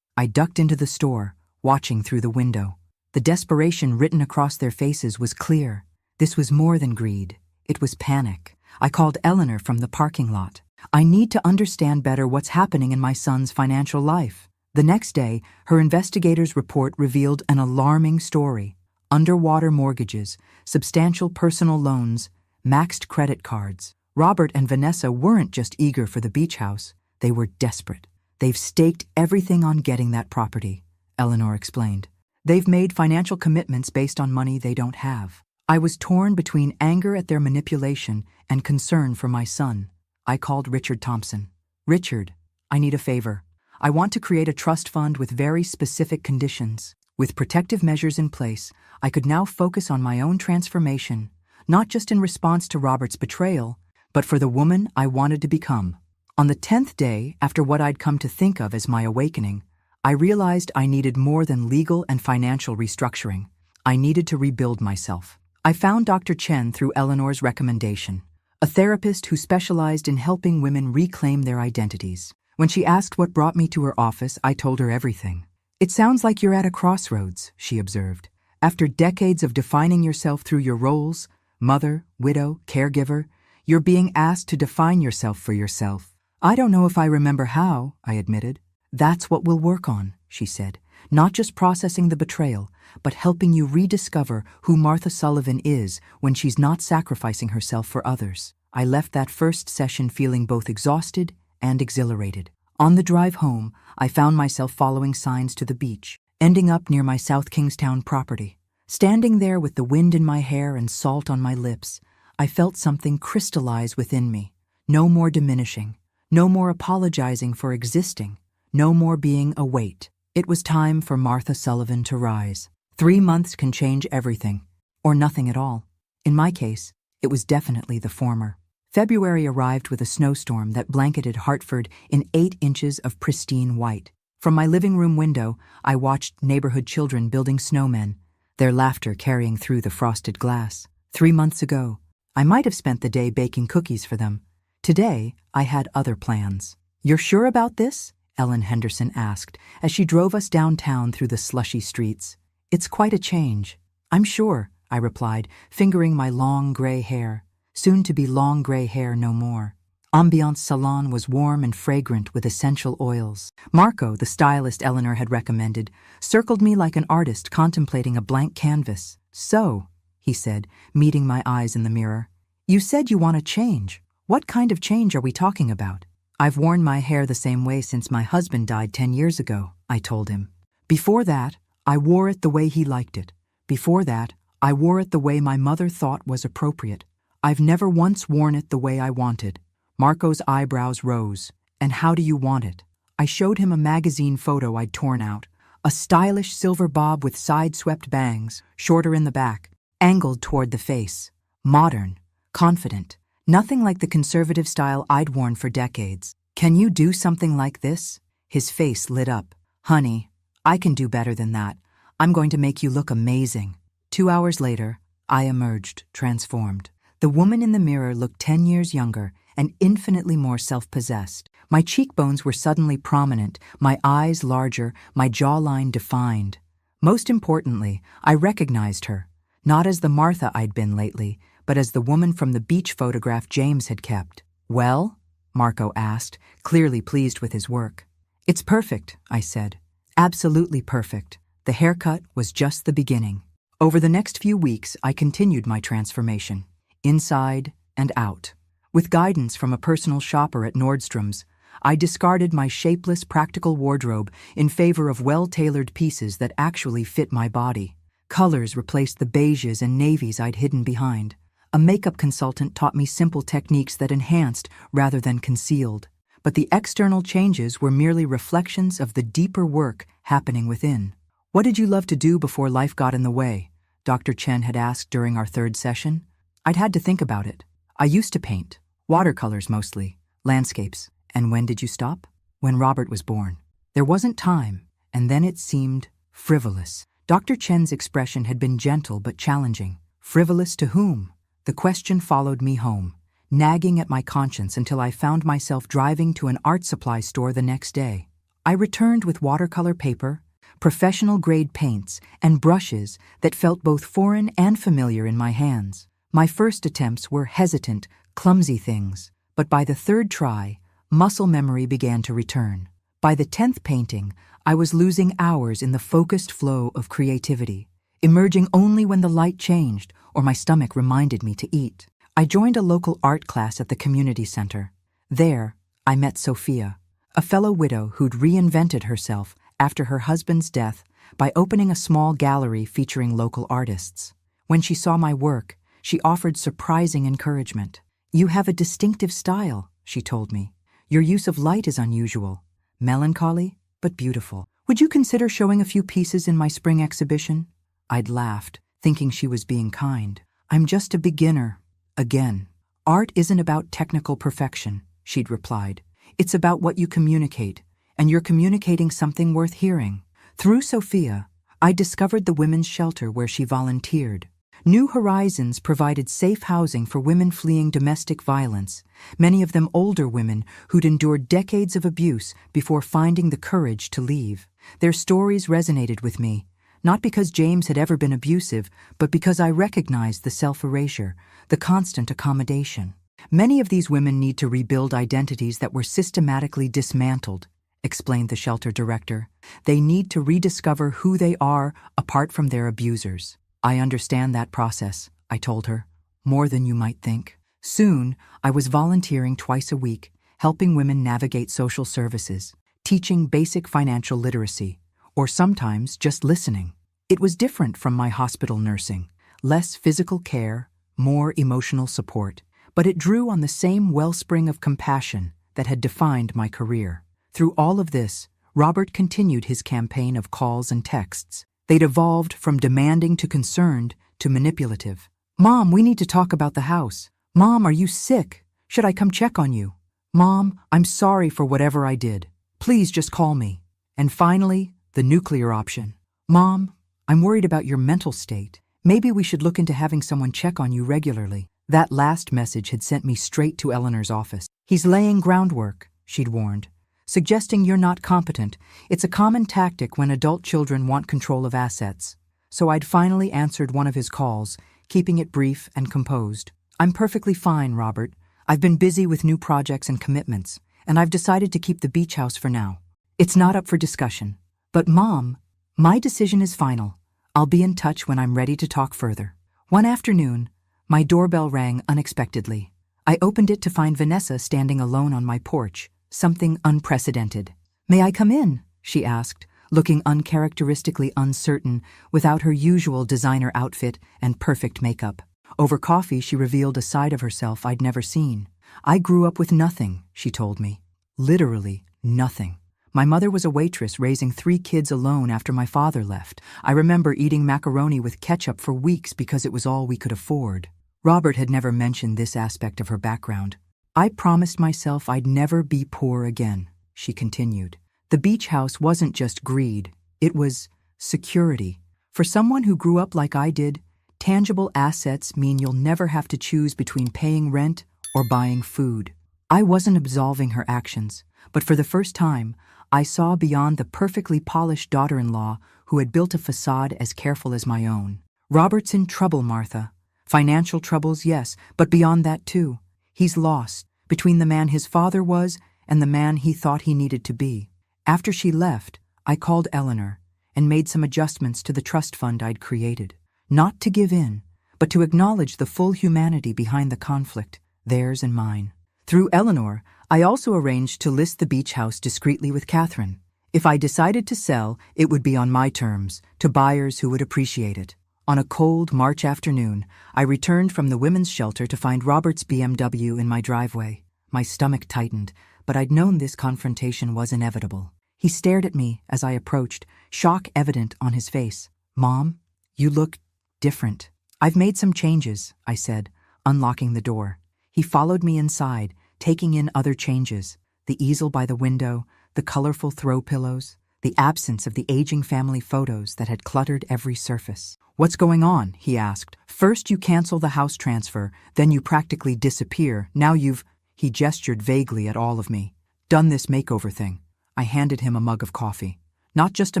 I ducked into the store, watching through the window. The desperation written across their faces was clear. This was more than greed. It was panic. I called Eleanor from the parking lot. I need to understand better what's happening in my son's financial life. The next day, her investigator's report revealed an alarming story: underwater mortgages, substantial personal loans, maxed credit cards. Robert and Vanessa weren't just eager for the beach house. They were desperate. They've staked everything on getting that property, Eleanor explained. They've made financial commitments based on money they don't have. I was torn between anger at their manipulation and concern for my son. I called Richard Thompson. Richard, I need a favor. I want to create a trust fund with very specific conditions. With protective measures in place, I could now focus on my own transformation, not just in response to Robert's betrayal, but for the woman I wanted to become. On the 10th day, after what I'd come to think of as my awakening, I realized I needed more than legal and financial restructuring. I needed to rebuild myself. I found Dr. Chen through Eleanor's recommendation, a therapist who specialized in helping women reclaim their identities. When she asked what brought me to her office, I told her everything. It sounds like you're at a crossroads, she observed. After decades of defining yourself through your roles, mother, widow, caregiver, you're being asked to define yourself for yourself. I don't know if I remember how, I admitted. That's what we'll work on, she said. Not just processing the betrayal, but helping you rediscover who Martha Sullivan is when she's not sacrificing herself for others. I left that first session feeling both exhausted and exhilarated. On the drive home, I found myself following signs to the beach, ending up near my South Kingstown property. Standing there with the wind in my hair and salt on my lips, I felt something crystallize within me. No more diminishing, no more apologizing for existing, no more being a weight. It was time for Martha Sullivan to rise. 3 months can change everything, or nothing at all. In my case, it was definitely the former. February arrived with a snowstorm that blanketed Hartford in 8 inches of pristine white. From my living room window, I watched neighborhood children building snowmen, their laughter carrying through the frosted glass. 3 months ago, I might have spent the day baking cookies for them. Today, I had other plans. "You're sure about this?" Ellen Henderson asked as she drove us downtown through the slushy streets. "It's quite a change." "I'm sure," I replied, fingering my long gray hair, soon to be long gray hair no more. Ambiance Salon was warm and fragrant with essential oils. Marco, the stylist Eleanor had recommended, circled me like an artist contemplating a blank canvas. "So," he said, meeting my eyes in the mirror, "you said you want to change. What kind of change are we talking about?" "I've worn my hair the same way since my husband died 10 years ago," I told him. "Before that, I wore it the way he liked it. Before that, I wore it the way my mother thought was appropriate. I've never once worn it the way I wanted." Marco's eyebrows rose. "And how do you want it?" I showed him a magazine photo I'd torn out. A stylish silver bob with side-swept bangs, shorter in the back, angled toward the face. Modern, confident, nothing like the conservative style I'd worn for decades. "Can you do something like this?" His face lit up. "Honey, I can do better than that. I'm going to make you look amazing." 2 hours later, I emerged, transformed. The woman in the mirror looked 10 years younger and infinitely more self-possessed. My cheekbones were suddenly prominent, my eyes larger, my jawline defined. Most importantly, I recognized her, not as the Martha I'd been lately, but as the woman from the beach photograph James had kept. "Well?" Marco asked, clearly pleased with his work. "It's perfect," I said. "Absolutely perfect." The haircut was just the beginning. Over the next few weeks, I continued my transformation, inside and out. With guidance from a personal shopper at Nordstrom's, I discarded my shapeless, practical wardrobe in favor of well-tailored pieces that actually fit my body. Colors replaced the beiges and navies I'd hidden behind. A makeup consultant taught me simple techniques that enhanced rather than concealed. But the external changes were merely reflections of the deeper work happening within. "What did you love to do before life got in the way?" Dr. Chen had asked during our 3rd session. I'd had to think about it. "I used to paint. Watercolors mostly. Landscapes." "And when did you stop?" "When Robert was born." There wasn't time, and then it seemed frivolous. Dr. Chen's expression had been gentle but challenging. Frivolous to whom? The question followed me home, nagging at my conscience until I found myself driving to an art supply store the next day. I returned with watercolor paper, professional-grade paints, and brushes that felt both foreign and familiar in my hands. My first attempts were hesitant, clumsy things, but by the 3rd try, muscle memory began to return. By the 10th painting, I was losing hours in the focused flow of creativity, emerging only when the light changed or my stomach reminded me to eat. I joined a local art class at the community center. There, I met Sophia, a fellow widow who'd reinvented herself after her husband's death by opening a small gallery featuring local artists. When she saw my work, she offered surprising encouragement. "You have a distinctive style," she told me. "Your use of light is unusual. Melancholy, but beautiful. Would you consider showing a few pieces in my spring exhibition?" I'd laughed, thinking she was being kind. "I'm just a beginner." Again. "Art isn't about technical perfection," she'd replied. "It's about what you communicate, and you're communicating something worth hearing." Through Sophia, I discovered the women's shelter where she volunteered. New Horizons provided safe housing for women fleeing domestic violence, many of them older women who'd endured decades of abuse before finding the courage to leave. Their stories resonated with me, not because James had ever been abusive, but because I recognized the self-erasure, the constant accommodation. Many of these women need to rebuild identities that were systematically dismantled, explained the shelter director. They need to rediscover who they are apart from their abusers. I understand that process, I told her, more than you might think. Soon, I was volunteering twice a week, helping women navigate social services, teaching basic financial literacy, or sometimes just listening. It was different from my hospital nursing, less physical care, more emotional support, but it drew on the same wellspring of compassion that had defined my career. Through all of this, Robert continued his campaign of calls and texts. They'd evolved from demanding to concerned to manipulative. "Mom, we need to talk about the house. Mom, are you sick? Should I come check on you? Mom, I'm sorry for whatever I did. Please just call me." And finally, the nuclear option. "Mom, I'm worried about your mental state. Maybe we should look into having someone check on you regularly." That last message had sent me straight to Eleanor's office. "He's laying groundwork," she'd warned, "suggesting you're not competent. It's a common tactic when adult children want control of assets." So I'd finally answered one of his calls, keeping it brief and composed. "I'm perfectly fine, Robert. I've been busy with new projects and commitments, and I've decided to keep the beach house for now. It's not up for discussion. But Mom, my decision is final. I'll be in touch when I'm ready to talk further." One afternoon, my doorbell rang unexpectedly. I opened it to find Vanessa standing alone on my porch, something unprecedented. "May I come in?" she asked, looking uncharacteristically uncertain without her usual designer outfit and perfect makeup. Over coffee, she revealed a side of herself I'd never seen. "I grew up with nothing," she told me. Literally nothing. My mother was a waitress raising 3 kids alone after my father left. I remember eating macaroni with ketchup for weeks because it was all we could afford. Robert had never mentioned this aspect of her background. "I promised myself I'd never be poor again," she continued. The beach house wasn't just greed, it was security. For someone who grew up like I did, tangible assets mean you'll never have to choose between paying rent or buying food. I wasn't absolving her actions, but for the first time, I saw beyond the perfectly polished daughter-in-law who had built a facade as careful as my own. "Robert's in trouble, Martha. Financial troubles, yes, but beyond that too. He's lost, between the man his father was and the man he thought he needed to be." After she left, I called Eleanor and made some adjustments to the trust fund I'd created. Not to give in, but to acknowledge the full humanity behind the conflict, theirs and mine. Through Eleanor, I also arranged to list the beach house discreetly with Catherine. If I decided to sell, it would be on my terms, to buyers who would appreciate it. On a cold March afternoon, I returned from the women's shelter to find Robert's BMW in my driveway. My stomach tightened, but I'd known this confrontation was inevitable. He stared at me as I approached, shock evident on his face. "Mom, you look different." "I've made some changes," I said, unlocking the door. He followed me inside, taking in other changes: the easel by the window, the colorful throw pillows, the absence of the aging family photos that had cluttered every surface. "What's going on?" he asked. "First you cancel the house transfer, then you practically disappear. Now you've—" He gestured vaguely at all of me. "Done this makeover thing." I handed him a mug of coffee. "Not just a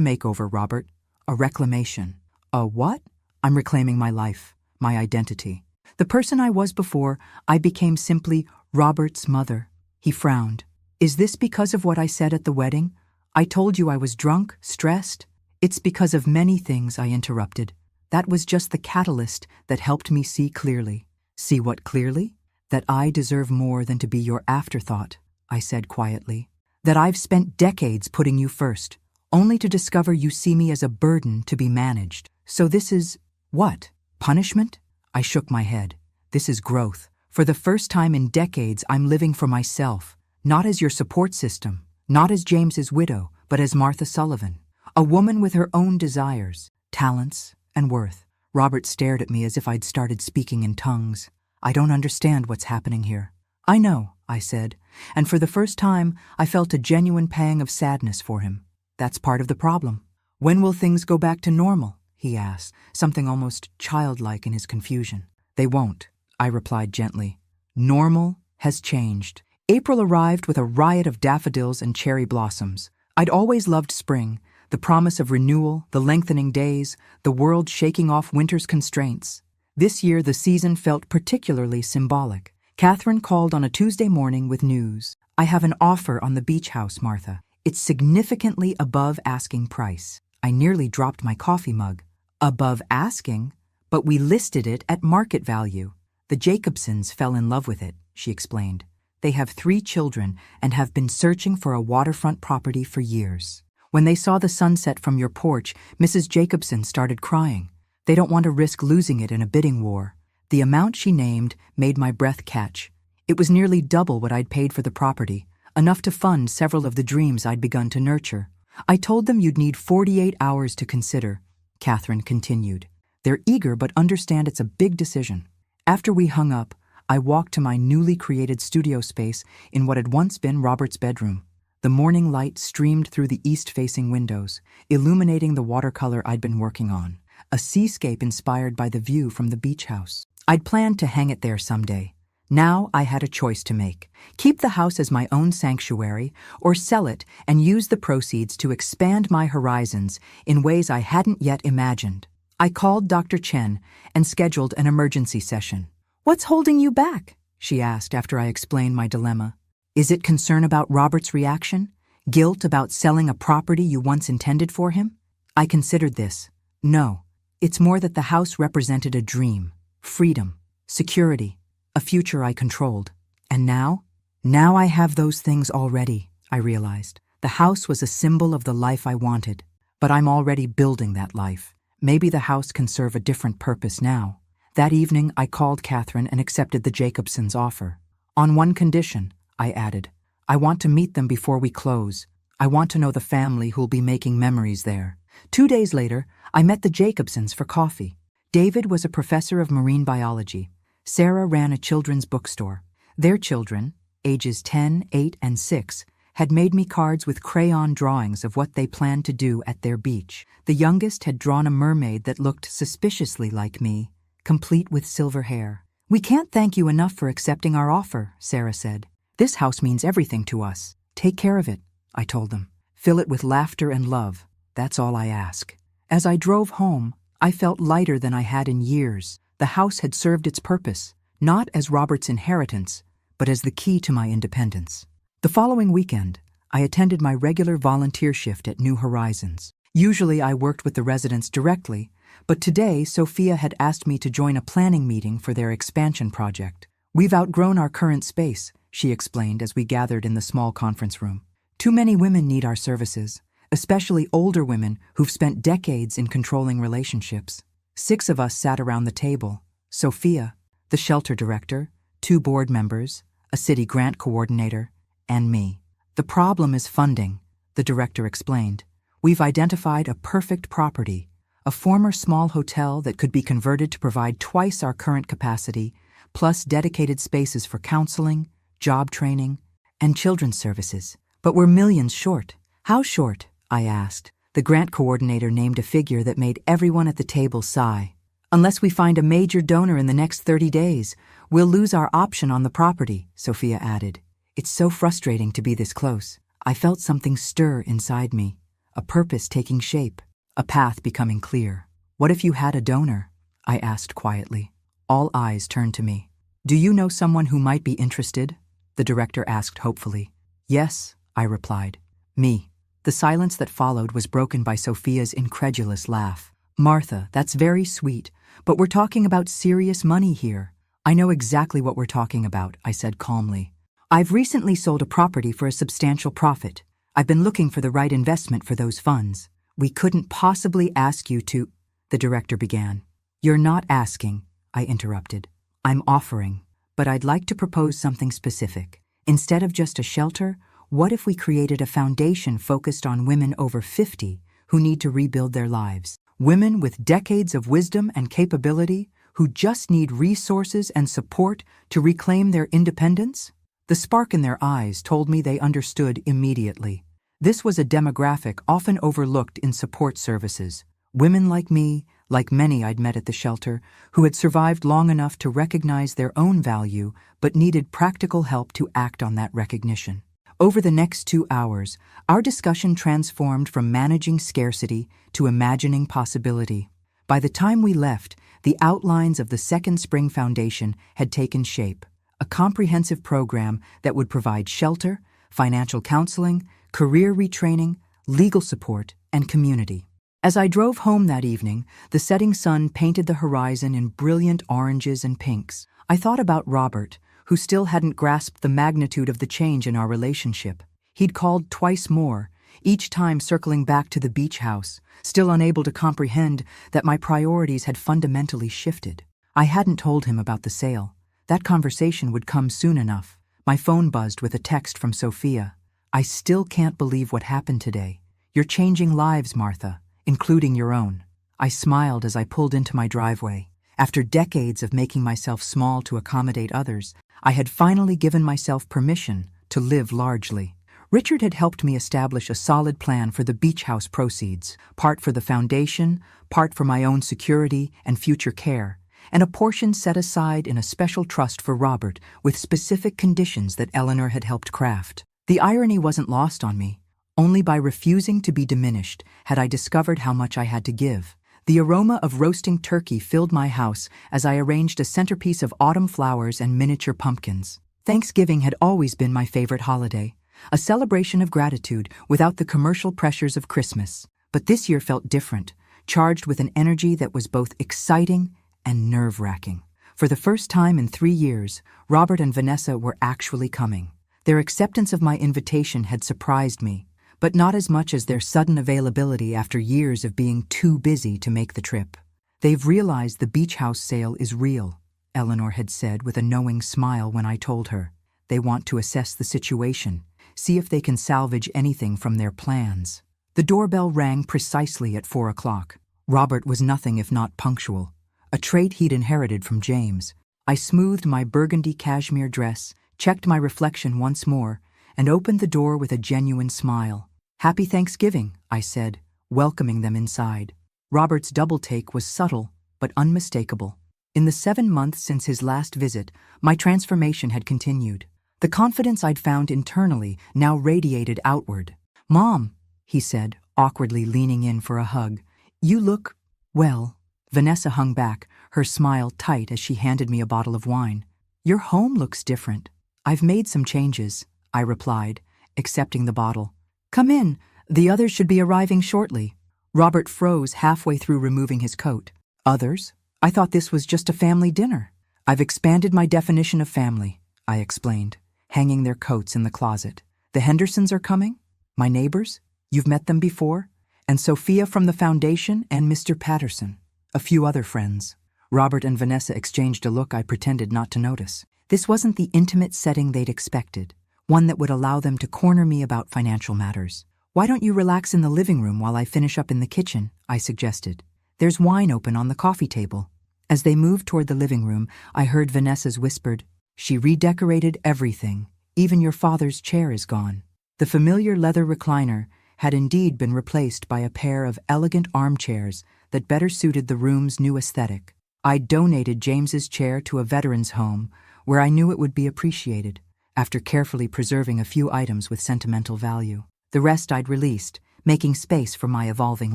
makeover, Robert. A reclamation." "A what?" "I'm reclaiming my life, my identity. The person I was before, I became simply Robert's mother." He frowned. "Is this because of what I said at the wedding? I told you I was drunk, stressed?" "It's because of many things," I interrupted. "That was just the catalyst that helped me see clearly." "See what clearly?" "That I deserve more than to be your afterthought," I said quietly. "That I've spent decades putting you first, only to discover you see me as a burden to be managed. So this is, what, punishment?" I shook my head. "This is growth. For the first time in decades, I'm living for myself, not as your support system, not as James's widow, but as Martha Sullivan, a woman with her own desires, talents, and worth." Robert stared at me as if I'd started speaking in tongues. "I don't understand what's happening here." "I know," I said, and for the first time, I felt a genuine pang of sadness for him. "That's part of the problem." "When will things go back to normal?" he asked, something almost childlike in his confusion. "They won't," I replied gently. "Normal has changed." April arrived with a riot of daffodils and cherry blossoms. I'd always loved spring, the promise of renewal, the lengthening days, the world shaking off winter's constraints. This year, the season felt particularly symbolic. Catherine called on a Tuesday morning with news. I have an offer on the beach house, Martha. It's significantly above asking price. I nearly dropped my coffee mug. Above asking? But we listed it at market value. The Jacobsons fell in love with it, she explained. They have 3 children and have been searching for a waterfront property for years. When they saw the sunset from your porch, Mrs. Jacobson started crying. They don't want to risk losing it in a bidding war. The amount she named made my breath catch. It was nearly double what I'd paid for the property, enough to fund several of the dreams I'd begun to nurture. I told them you'd need 48 hours to consider, Catherine continued. They're eager but understand it's a big decision. After we hung up, I walked to my newly created studio space in what had once been Robert's bedroom. The morning light streamed through the east-facing windows, illuminating the watercolor I'd been working on, a seascape inspired by the view from the beach house. I'd planned to hang it there someday. Now I had a choice to make: keep the house as my own sanctuary, or sell it and use the proceeds to expand my horizons in ways I hadn't yet imagined. I called Dr. Chen and scheduled an emergency session. "What's holding you back?" she asked after I explained my dilemma. "Is it concern about Robert's reaction? Guilt about selling a property you once intended for him?" I considered this. No, it's more that the house represented a dream, freedom, security, a future I controlled. And now? Now I have those things already, I realized. The house was a symbol of the life I wanted, but I'm already building that life. Maybe the house can serve a different purpose now. That evening, I called Catherine and accepted the Jacobsons' offer. On one condition, I added. I want to meet them before we close. I want to know the family who'll be making memories there. 2 days later, I met the Jacobsons for coffee. David was a professor of marine biology. Sarah ran a children's bookstore. Their children, ages 10, 8, and 6, had made me cards with crayon drawings of what they planned to do at their beach. The youngest had drawn a mermaid that looked suspiciously like me, complete with silver hair. "We can't thank you enough for accepting our offer," Sarah said. "This house means everything to us. Take care of it," I told them. "Fill it with laughter and love. That's all I ask." As I drove home, I felt lighter than I had in years. The house had served its purpose, not as Robert's inheritance, but as the key to my independence. The following weekend, I attended my regular volunteer shift at New Horizons. Usually I worked with the residents directly, but today Sophia had asked me to join a planning meeting for their expansion project. "We've outgrown our current space," she explained as we gathered in the small conference room. "Too many women need our services, especially older women who've spent decades in controlling relationships." 6 of us sat around the table: Sophia, the shelter director, 2 board members, a city grant coordinator, and me. "The problem is funding," the director explained. "We've identified a perfect property, a former small hotel that could be converted to provide twice our current capacity, plus dedicated spaces for counseling, job training, and children's services. But we're millions short." "How short?" I asked. The grant coordinator named a figure that made everyone at the table sigh. "Unless we find a major donor in the next 30 days, we'll lose our option on the property," Sophia added. "It's so frustrating to be this close." I felt something stir inside me, a purpose taking shape, a path becoming clear. "What if you had a donor?" I asked quietly. All eyes turned to me. "Do you know someone who might be interested?" the director asked hopefully. "Yes," I replied. "Me." The silence that followed was broken by Sophia's incredulous laugh. "Martha, that's very sweet, but we're talking about serious money here." "I know exactly what we're talking about," I said calmly. "I've recently sold a property for a substantial profit. I've been looking for the right investment for those funds." "We couldn't possibly ask you to," the director began. "You're not asking," I interrupted. "I'm offering, but I'd like to propose something specific. Instead of just a shelter, what if we created a foundation focused on women over 50 who need to rebuild their lives? Women with decades of wisdom and capability who just need resources and support to reclaim their independence?" The spark in their eyes told me they understood immediately. This was a demographic often overlooked in support services. Women like me, like many I'd met at the shelter, who had survived long enough to recognize their own value but needed practical help to act on that recognition. Over the next 2 hours, our discussion transformed from managing scarcity to imagining possibility. By the time we left, the outlines of the Second Spring Foundation had taken shape, a comprehensive program that would provide shelter, financial counseling, career retraining, legal support, and community. As I drove home that evening, the setting sun painted the horizon in brilliant oranges and pinks. I thought about Robert, who still hadn't grasped the magnitude of the change in our relationship. He'd called twice more, each time circling back to the beach house, still unable to comprehend that my priorities had fundamentally shifted. I hadn't told him about the sale. That conversation would come soon enough. My phone buzzed with a text from Sophia. "I still can't believe what happened today. You're changing lives, Martha, including your own." I smiled as I pulled into my driveway. After decades of making myself small to accommodate others, I had finally given myself permission to live largely. Richard had helped me establish a solid plan for the beach house proceeds, part for the foundation, part for my own security and future care, and a portion set aside in a special trust for Robert with specific conditions that Eleanor had helped craft. The irony wasn't lost on me. Only by refusing to be diminished had I discovered how much I had to give. The aroma of roasting turkey filled my house as I arranged a centerpiece of autumn flowers and miniature pumpkins. Thanksgiving had always been my favorite holiday, a celebration of gratitude without the commercial pressures of Christmas. But this year felt different, charged with an energy that was both exciting and nerve-wracking. For the first time in 3 years, Robert and Vanessa were actually coming. Their acceptance of my invitation had surprised me, but not as much as their sudden availability after years of being too busy to make the trip. "They've realized the beach house sale is real," Eleanor had said with a knowing smile when I told her. "They want to assess the situation, see if they can salvage anything from their plans." The doorbell rang precisely at 4 o'clock. Robert was nothing if not punctual, a trait he'd inherited from James. I smoothed my burgundy cashmere dress, checked my reflection once more, and opened the door with a genuine smile. "Happy Thanksgiving," I said, welcoming them inside. Robert's double-take was subtle but unmistakable. In the 7 months since his last visit, my transformation had continued. The confidence I'd found internally now radiated outward. "Mom," he said, awkwardly leaning in for a hug, "you look, well." Vanessa hung back, her smile tight as she handed me a bottle of wine. "Your home looks different." "I've made some changes," I replied, accepting the bottle. "Come in, the others should be arriving shortly." Robert froze halfway through removing his coat. "Others? I thought this was just a family dinner." "I've expanded my definition of family," I explained, hanging their coats in the closet. "The Hendersons are coming? My neighbors? You've met them before? And Sophia from the foundation and Mr. Patterson. A few other friends." Robert and Vanessa exchanged a look I pretended not to notice. This wasn't the intimate setting they'd expected, one that would allow them to corner me about financial matters. "Why don't you relax in the living room while I finish up in the kitchen?" I suggested. "There's wine open on the coffee table." As they moved toward the living room, I heard Vanessa's whispered, "She redecorated everything. Even your father's chair is gone." The familiar leather recliner had indeed been replaced by a pair of elegant armchairs that better suited the room's new aesthetic. I'd donated James's chair to a veteran's home where I knew it would be appreciated, after carefully preserving a few items with sentimental value. The rest I'd released, making space for my evolving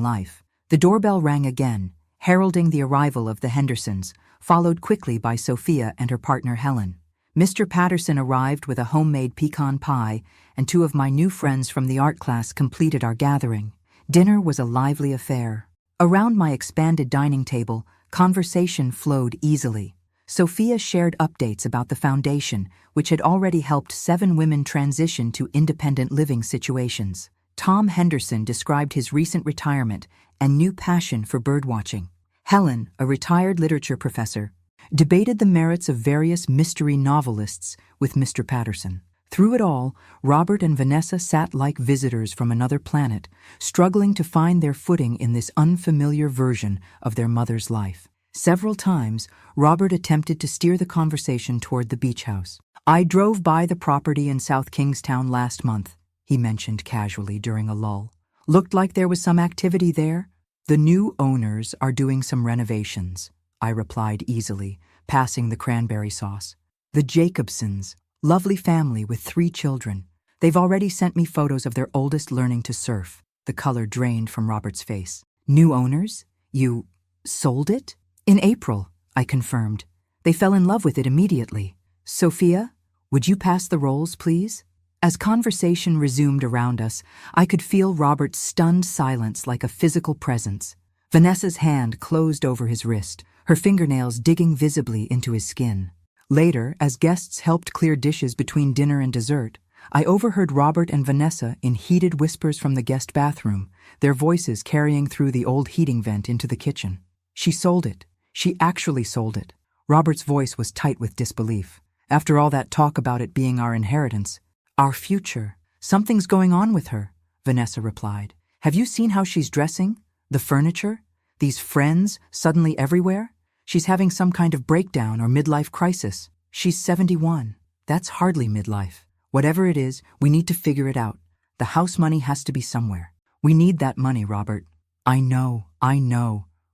life. The doorbell rang again, heralding the arrival of the Hendersons, followed quickly by Sophia and her partner Helen. Mr. Patterson arrived with a homemade pecan pie, and 2 of my new friends from the art class completed our gathering. Dinner was a lively affair. Around my expanded dining table, conversation flowed easily. Sophia shared updates about the foundation, which had already helped 7 women transition to independent living situations. Tom Henderson described his recent retirement and new passion for birdwatching. Helen, a retired literature professor, debated the merits of various mystery novelists with Mr. Patterson. Through it all, Robert and Vanessa sat like visitors from another planet, struggling to find their footing in this unfamiliar version of their mother's life. Several times, Robert attempted to steer the conversation toward the beach house. "I drove by the property in South Kingstown last month," he mentioned casually during a lull. "Looked like there was some activity there." "The new owners are doing some renovations," I replied easily, passing the cranberry sauce. "The Jacobsons, lovely family with 3 children. They've already sent me photos of their oldest learning to surf." The color drained from Robert's face. "New owners? You sold it?" "In April," I confirmed. "They fell in love with it immediately." Sophia, would you pass the rolls, please? As conversation resumed around us, I could feel Robert's stunned silence like a physical presence. Vanessa's hand closed over his wrist, her fingernails digging visibly into his skin. Later, as guests helped clear dishes between dinner and dessert, I overheard Robert and Vanessa in heated whispers from the guest bathroom, their voices carrying through the old heating vent into the kitchen. She sold it. She actually sold it. Robert's voice was tight with disbelief. After all that talk about it being our inheritance, our future, something's going on with her, Vanessa replied. Have you seen how she's dressing? The furniture? These friends suddenly everywhere? She's having some kind of breakdown or midlife crisis. She's 71. That's hardly midlife. Whatever it is, we need to figure it out. The house money has to be somewhere. We need that money, Robert. I know,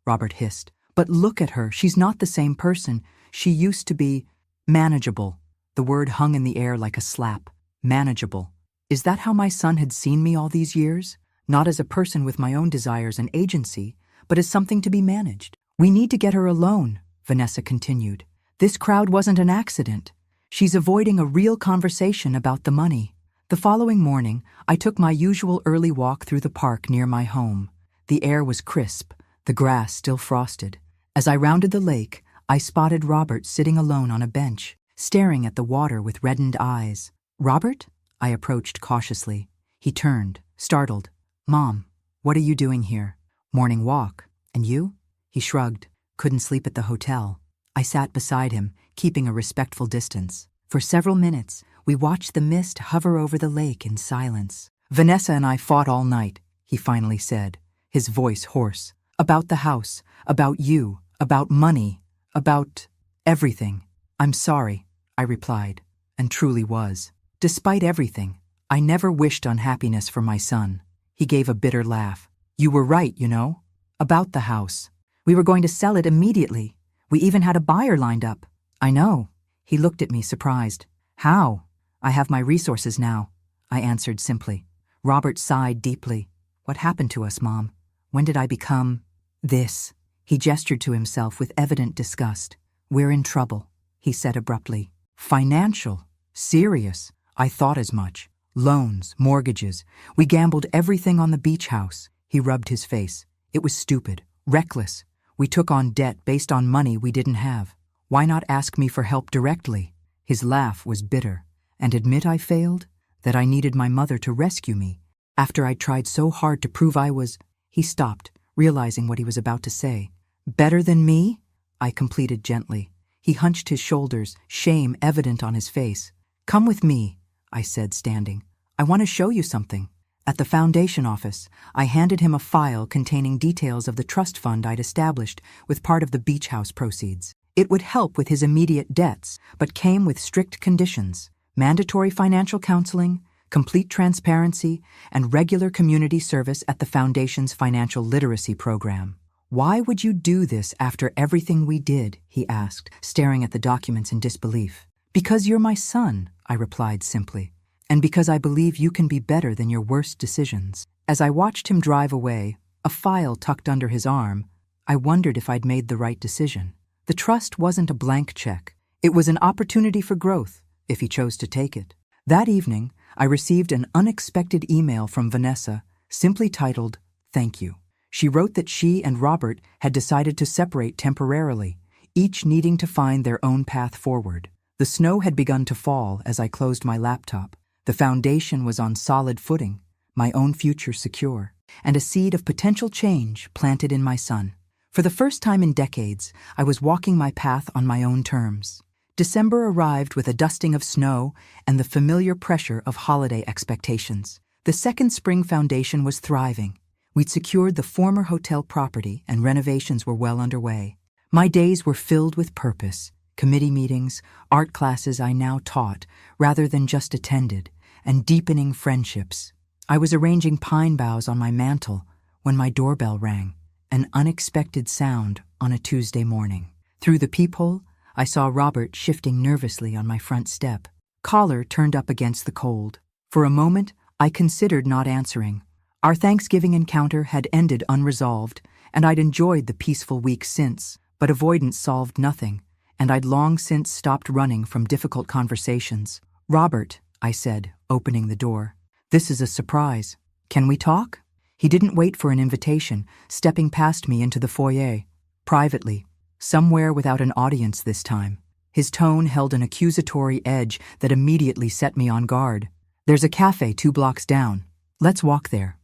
Robert hissed. But look at her. She's not the same person. She used to be manageable. The word hung in the air like a slap. Manageable. Is that how my son had seen me all these years? Not as a person with my own desires and agency, but as something to be managed. We need to get her alone, Vanessa continued. This crowd wasn't an accident. She's avoiding a real conversation about the money. The following morning, I took my usual early walk through the park near my home. The air was crisp, the grass still frosted. As I rounded the lake, I spotted Robert sitting alone on a bench, staring at the water with reddened eyes. Robert? I approached cautiously. He turned, startled. Mom, what are you doing here? Morning walk. And you? He shrugged. Couldn't sleep at the hotel. I sat beside him, keeping a respectful distance. For several minutes, we watched the mist hover over the lake in silence. Vanessa and I fought all night, he finally said, his voice hoarse. About the house, about you, about money, about everything. I'm sorry, I replied, and truly was. Despite everything, I never wished unhappiness for my son. He gave a bitter laugh. You were right, you know. About the house. We were going to sell it immediately. We even had a buyer lined up. I know. He looked at me surprised. How? I have my resources now, I answered simply. Robert sighed deeply. What happened to us, Mom? When did I become this? He gestured to himself with evident disgust. We're in trouble, he said abruptly. Financial? Serious? I thought as much. Loans, mortgages. We gambled everything on the beach house. He rubbed his face. It was stupid, reckless. We took on debt based on money we didn't have. Why not ask me for help directly? His laugh was bitter. And admit I failed? That I needed my mother to rescue me? After I'd tried so hard to prove I was... He stopped, realizing what he was about to say. Better than me? I completed gently. He hunched his shoulders, shame evident on his face. Come with me, I said, standing. I want to show you something. At the foundation office, I handed him a file containing details of the trust fund I'd established with part of the beach house proceeds. It would help with his immediate debts, but came with strict conditions: mandatory financial counseling, complete transparency, and regular community service at the foundation's financial literacy program. Why would you do this after everything we did? He asked, staring at the documents in disbelief. Because you're my son, I replied simply, and because I believe you can be better than your worst decisions. As I watched him drive away, a file tucked under his arm, I wondered if I'd made the right decision. The trust wasn't a blank check. It was an opportunity for growth, if he chose to take it. That evening, I received an unexpected email from Vanessa, simply titled, "Thank you." She wrote that she and Robert had decided to separate temporarily, each needing to find their own path forward. The snow had begun to fall as I closed my laptop. The foundation was on solid footing, my own future secure, and a seed of potential change planted in my son. For the first time in decades, I was walking my path on my own terms. December arrived with a dusting of snow and the familiar pressure of holiday expectations. The Second Spring Foundation was thriving. We'd secured the former hotel property and renovations were well underway. My days were filled with purpose, committee meetings, art classes I now taught rather than just attended, and deepening friendships. I was arranging pine boughs on my mantel when my doorbell rang, an unexpected sound on a Tuesday morning. Through the peephole, I saw Robert shifting nervously on my front step, collar turned up against the cold. For a moment, I considered not answering. Our Thanksgiving encounter had ended unresolved, and I'd enjoyed the peaceful week since, but avoidance solved nothing. and I'd long since stopped running from difficult conversations. "Robert," I said, opening the door. "This is a surprise. Can we talk?" He didn't wait for an invitation, stepping past me into the foyer. Privately, somewhere without an audience this time. His tone held an accusatory edge that immediately set me on guard. "There's a cafe 2 blocks down. Let's walk there."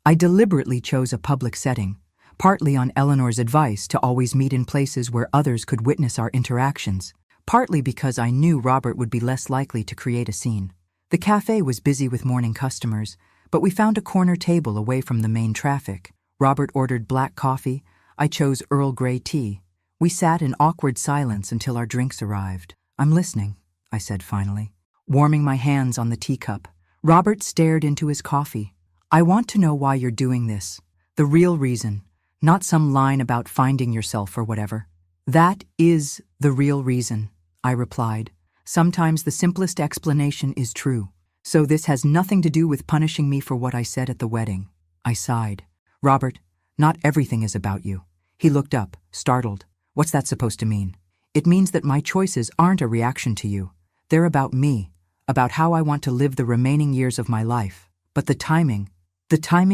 I deliberately chose a public setting, partly on Eleanor's advice to always meet in places where others could witness our interactions, partly because I knew Robert would be less likely to create a scene. The cafe was busy with morning customers, but we found a corner table away from the main traffic. Robert ordered black coffee. I chose Earl Grey tea. We sat in awkward silence until our drinks arrived. "I'm listening," I said finally, warming my hands on the teacup. Robert stared into his coffee. "I want to know why you're doing this. The real reason, not some line about finding yourself or whatever." "That is the real reason," I replied. "Sometimes the simplest explanation is true. So this has nothing to do with punishing me for what I said at the wedding." I sighed. "Robert, not everything is about you." He looked up, startled. "What's that supposed to mean?" "It means that my choices aren't a reaction to you. They're about me, about how I want to live the remaining years of my life. But the timing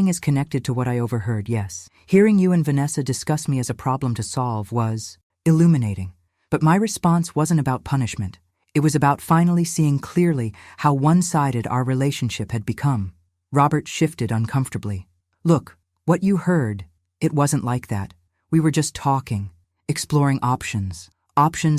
is connected to what I overheard, yes. Hearing you and Vanessa discuss me as a problem to solve was illuminating. But my response wasn't about punishment. It was about finally seeing clearly how one-sided our relationship had become." Robert shifted uncomfortably. "Look, what you heard, it wasn't like that. We were just talking, exploring options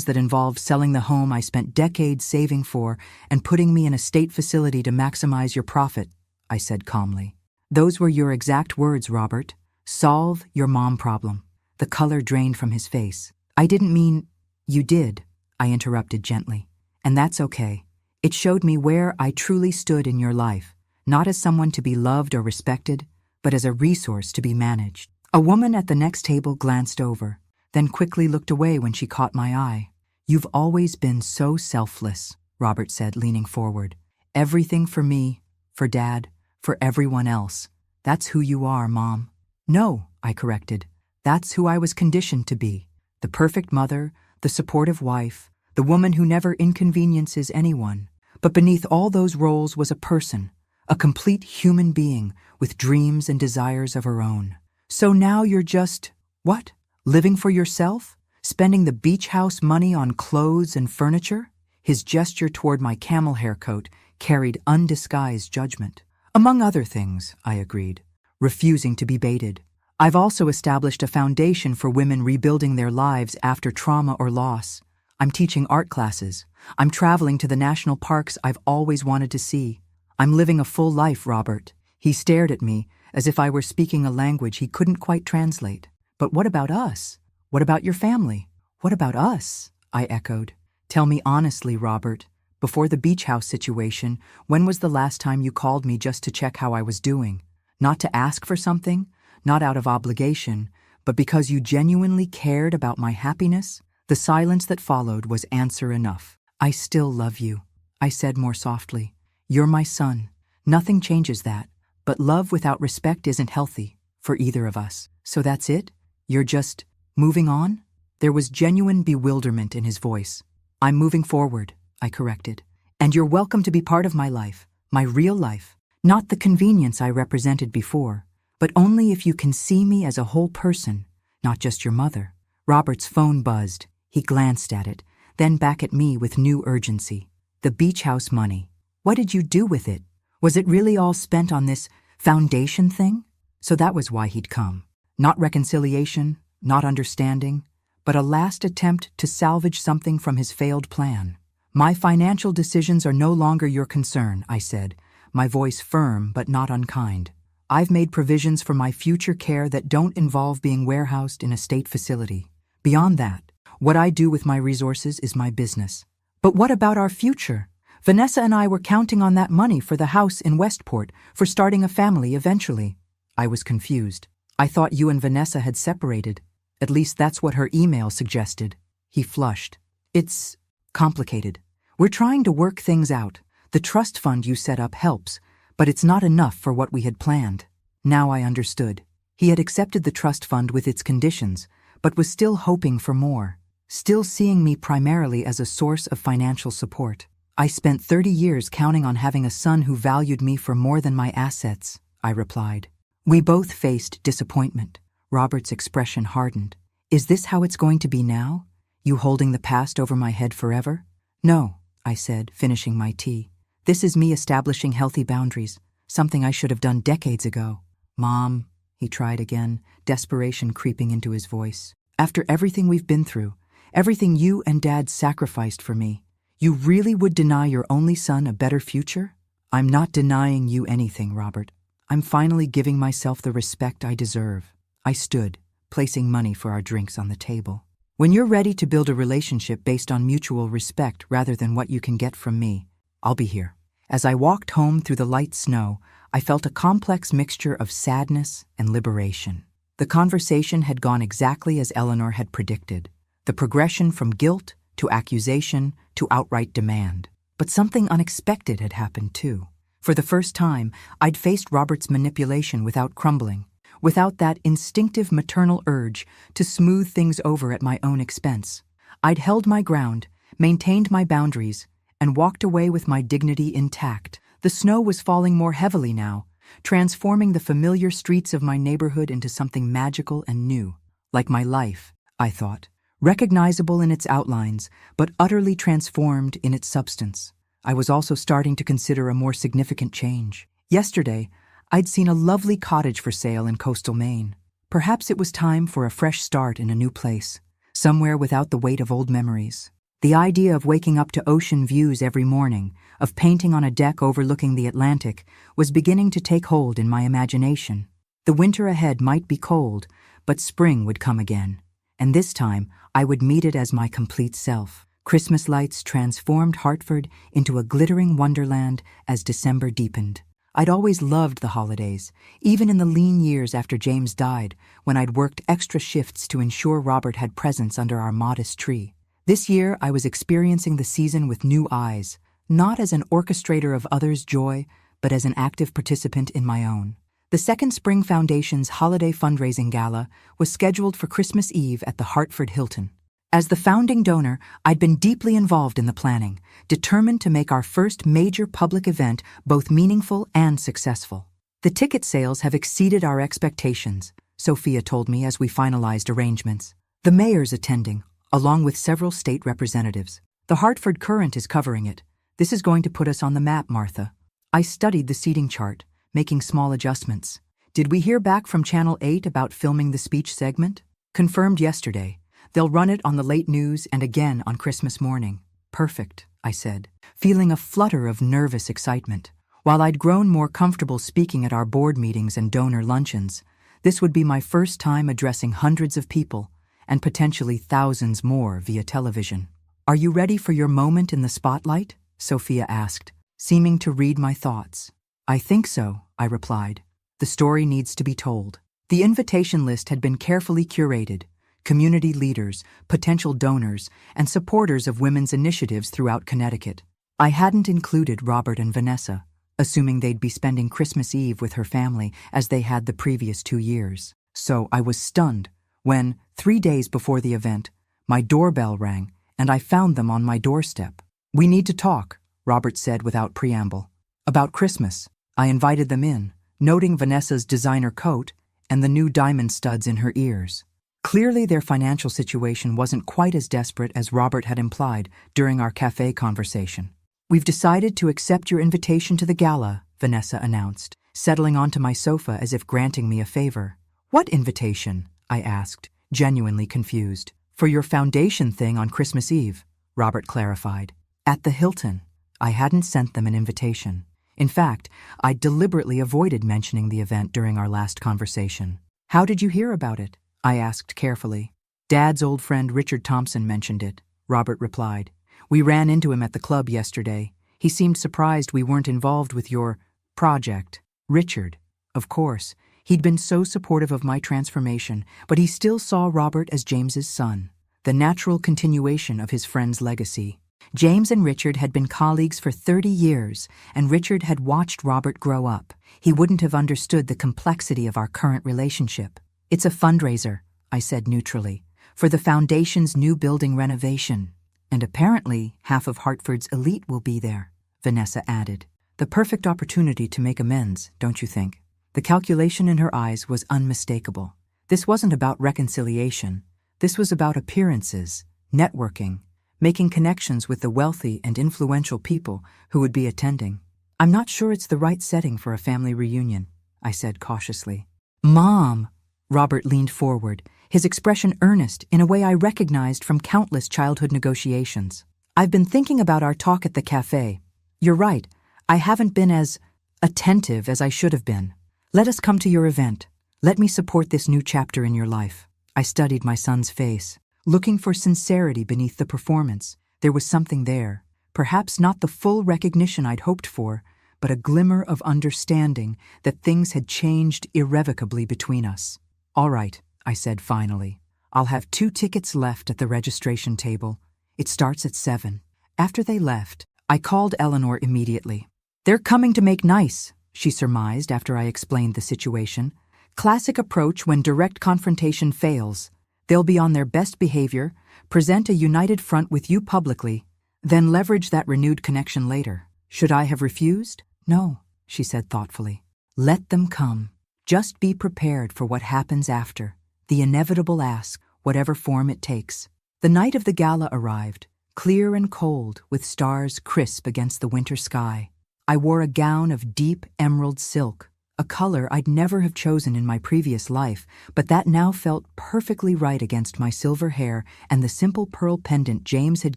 that involved selling the home I spent decades saving for and putting me in a state facility to maximize your profit," I said calmly. "Those were your exact words, Robert. Solve your mom problem." The color drained from his face. "I didn't mean—" "You did," I interrupted gently. "And that's okay. It showed me where I truly stood in your life, not as someone to be loved or respected, but as a resource to be managed." A woman at the next table glanced over, then quickly looked away when she caught my eye. "You've always been so selfless," Robert said, leaning forward. "Everything for me, for Dad, for everyone else. That's who you are, Mom." "No," I corrected. "That's who I was conditioned to be. The perfect mother, the supportive wife, the woman who never inconveniences anyone. But beneath all those roles was a person, a complete human being with dreams and desires of her own. So now you're just, what? Living for yourself? Spending the beach house money on clothes and furniture?" His gesture toward my camel hair coat carried undisguised judgment. "Among other things," I agreed, refusing to be baited. "I've also established a foundation for women rebuilding their lives after trauma or loss. I'm teaching art classes. I'm traveling to the national parks I've always wanted to see. I'm living a full life, Robert." He stared at me as if I were speaking a language he couldn't quite translate. "But what about us? What about your family? What about us?" I echoed. "Tell me honestly, Robert, before the beach house situation, when was the last time you called me just to check how I was doing? Not to ask for something, not out of obligation, but because you genuinely cared about my happiness?" The silence that followed was answer enough. "I still love you," I said more softly. "You're my son. Nothing changes that. But love without respect isn't healthy for either of us. So that's it? You're just moving on?" There was genuine bewilderment in his voice. "I'm moving forward," I corrected. "And you're welcome to be part of my life, my real life. Not the convenience I represented before, but only if you can see me as a whole person, not just your mother." Robert's phone buzzed. He glanced at it, then back at me with new urgency. "The beach house money. What did you do with it? Was it really all spent on this foundation thing?" So that was why he'd come. Not reconciliation, not understanding, but a last attempt to salvage something from his failed plan. "My financial decisions are no longer your concern," I said, my voice firm but not unkind. "I've made provisions for my future care that don't involve being warehoused in a state facility. Beyond that, what I do with my resources is my business." "But what about our future? Vanessa and I were counting on that money for the house in Westport, for starting a family eventually." I was confused. "I thought you and Vanessa had separated. At least that's what her email suggested." He flushed. "It's complicated. We're trying to work things out. The trust fund you set up helps, but it's not enough for what we had planned." Now I understood. He had accepted the trust fund with its conditions, but was still hoping for more. still seeing me primarily as a source of financial support. I spent 30 years counting on having a son who valued me for more than my assets, I replied. We both faced disappointment. Robert's expression hardened. Is this how it's going to be now? You holding the past over my head forever? No, I said, finishing my tea. This is me establishing healthy boundaries, something I should have done decades ago. Mom, he tried again, desperation creeping into his voice. After everything we've been through, everything you and Dad sacrificed for me, you really would deny your only son a better future? I'm not denying you anything, Robert. I'm finally giving myself the respect I deserve. I stood, placing money for our drinks on the table. When you're ready to build a relationship based on mutual respect rather than what you can get from me, I'll be here. As I walked home through the light snow, I felt a complex mixture of sadness and liberation. The conversation had gone exactly as Eleanor had predicted, the progression from guilt to accusation to outright demand. But something unexpected had happened too. For the first time, I'd faced Robert's manipulation without crumbling, without that instinctive maternal urge to smooth things over at my own expense. I'd held my ground, maintained my boundaries, and walked away with my dignity intact. The snow was falling more heavily now, transforming the familiar streets of my neighborhood into something magical and new. Like my life, I thought. Recognizable in its outlines, but utterly transformed in its substance. I was also starting to consider a more significant change. Yesterday, I'd seen a lovely cottage for sale in coastal Maine. Perhaps it was time for a fresh start in a new place, somewhere without the weight of old memories. The idea of waking up to ocean views every morning, of painting on a deck overlooking the Atlantic, was beginning to take hold in my imagination. The winter ahead might be cold, but spring would come again, and this time I would meet it as my complete self. Christmas lights transformed Hartford into a glittering wonderland as December deepened. I'd always loved the holidays, even in the lean years after James died, when I'd worked extra shifts to ensure Robert had presents under our modest tree. This year, I was experiencing the season with new eyes, not as an orchestrator of others' joy, but as an active participant in my own. The Second Spring Foundation's holiday fundraising gala was scheduled for Christmas Eve at the Hartford Hilton. As the founding donor, I'd been deeply involved in the planning, determined to make our first major public event both meaningful and successful. The ticket sales have exceeded our expectations, Sophia told me as we finalized arrangements. The mayor's attending, along with several state representatives. The Hartford Courant is covering it. This is going to put us on the map, Martha. I studied the seating chart, making small adjustments. Did we hear back from Channel 8 about filming the speech segment? Confirmed yesterday. They'll run it on the late news and again on Christmas morning. Perfect, I said, feeling a flutter of nervous excitement. While I'd grown more comfortable speaking at our board meetings and donor luncheons, this would be my first time addressing hundreds of people, and potentially thousands more via television. Are you ready for your moment in the spotlight? Sophia asked, seeming to read my thoughts. I think so, I replied. The story needs to be told. The invitation list had been carefully curated. Community leaders, potential donors, and supporters of women's initiatives throughout Connecticut. I hadn't included Robert and Vanessa, assuming they'd be spending Christmas Eve with her family as they had the previous 2 years. So I was stunned when, 3 days before the event, my doorbell rang and I found them on my doorstep. We need to talk, Robert said without preamble. About Christmas. I invited them in, noting Vanessa's designer coat and the new diamond studs in her ears. Clearly their financial situation wasn't quite as desperate as Robert had implied during our cafe conversation. We've decided to accept your invitation to the gala, Vanessa announced, settling onto my sofa as if granting me a favor. What invitation? I asked, genuinely confused. For your foundation thing on Christmas Eve, Robert clarified. At the Hilton. I hadn't sent them an invitation. In fact, I deliberately avoided mentioning the event during our last conversation. How did you hear about it? I asked carefully. Dad's old friend Richard Thompson mentioned it, Robert replied. We ran into him at the club yesterday. He seemed surprised we weren't involved with your project. Richard, of course. He'd been so supportive of my transformation, but he still saw Robert as James's son, the natural continuation of his friend's legacy. James and Richard had been colleagues for 30 years, and Richard had watched Robert grow up. He wouldn't have understood the complexity of our current relationship. It's a fundraiser, I said neutrally. for the foundation's new building renovation. And apparently, half of Hartford's elite will be there, Vanessa added. The perfect opportunity to make amends, don't you think? The calculation in her eyes was unmistakable. This wasn't about reconciliation. This was about appearances, networking, making connections with the wealthy and influential people who would be attending. I'm not sure it's the right setting for a family reunion, I said cautiously. Mom! Robert leaned forward, his expression earnest in a way I recognized from countless childhood negotiations. I've been thinking about our talk at the cafe. You're right, I haven't been as attentive as I should have been. Let us come to your event. Let me support this new chapter in your life. I studied my son's face, looking for sincerity beneath the performance. There was something there, perhaps not the full recognition I'd hoped for, but a glimmer of understanding that things had changed irrevocably between us. All right, I said finally. I'll have 2 tickets left at the registration table. It starts at 7. After they left, I called Eleanor immediately. They're coming to make nice, she surmised after I explained the situation. Classic approach when direct confrontation fails. They'll be on their best behavior, present a united front with you publicly, then leverage that renewed connection later. Should I have refused? No, she said thoughtfully. Let them come. Just be prepared for what happens after, the inevitable ask, whatever form it takes. The night of the gala arrived, clear and cold, with stars crisp against the winter sky. I wore a gown of deep emerald silk, a color I'd never have chosen in my previous life, but that now felt perfectly right against my silver hair and the simple pearl pendant James had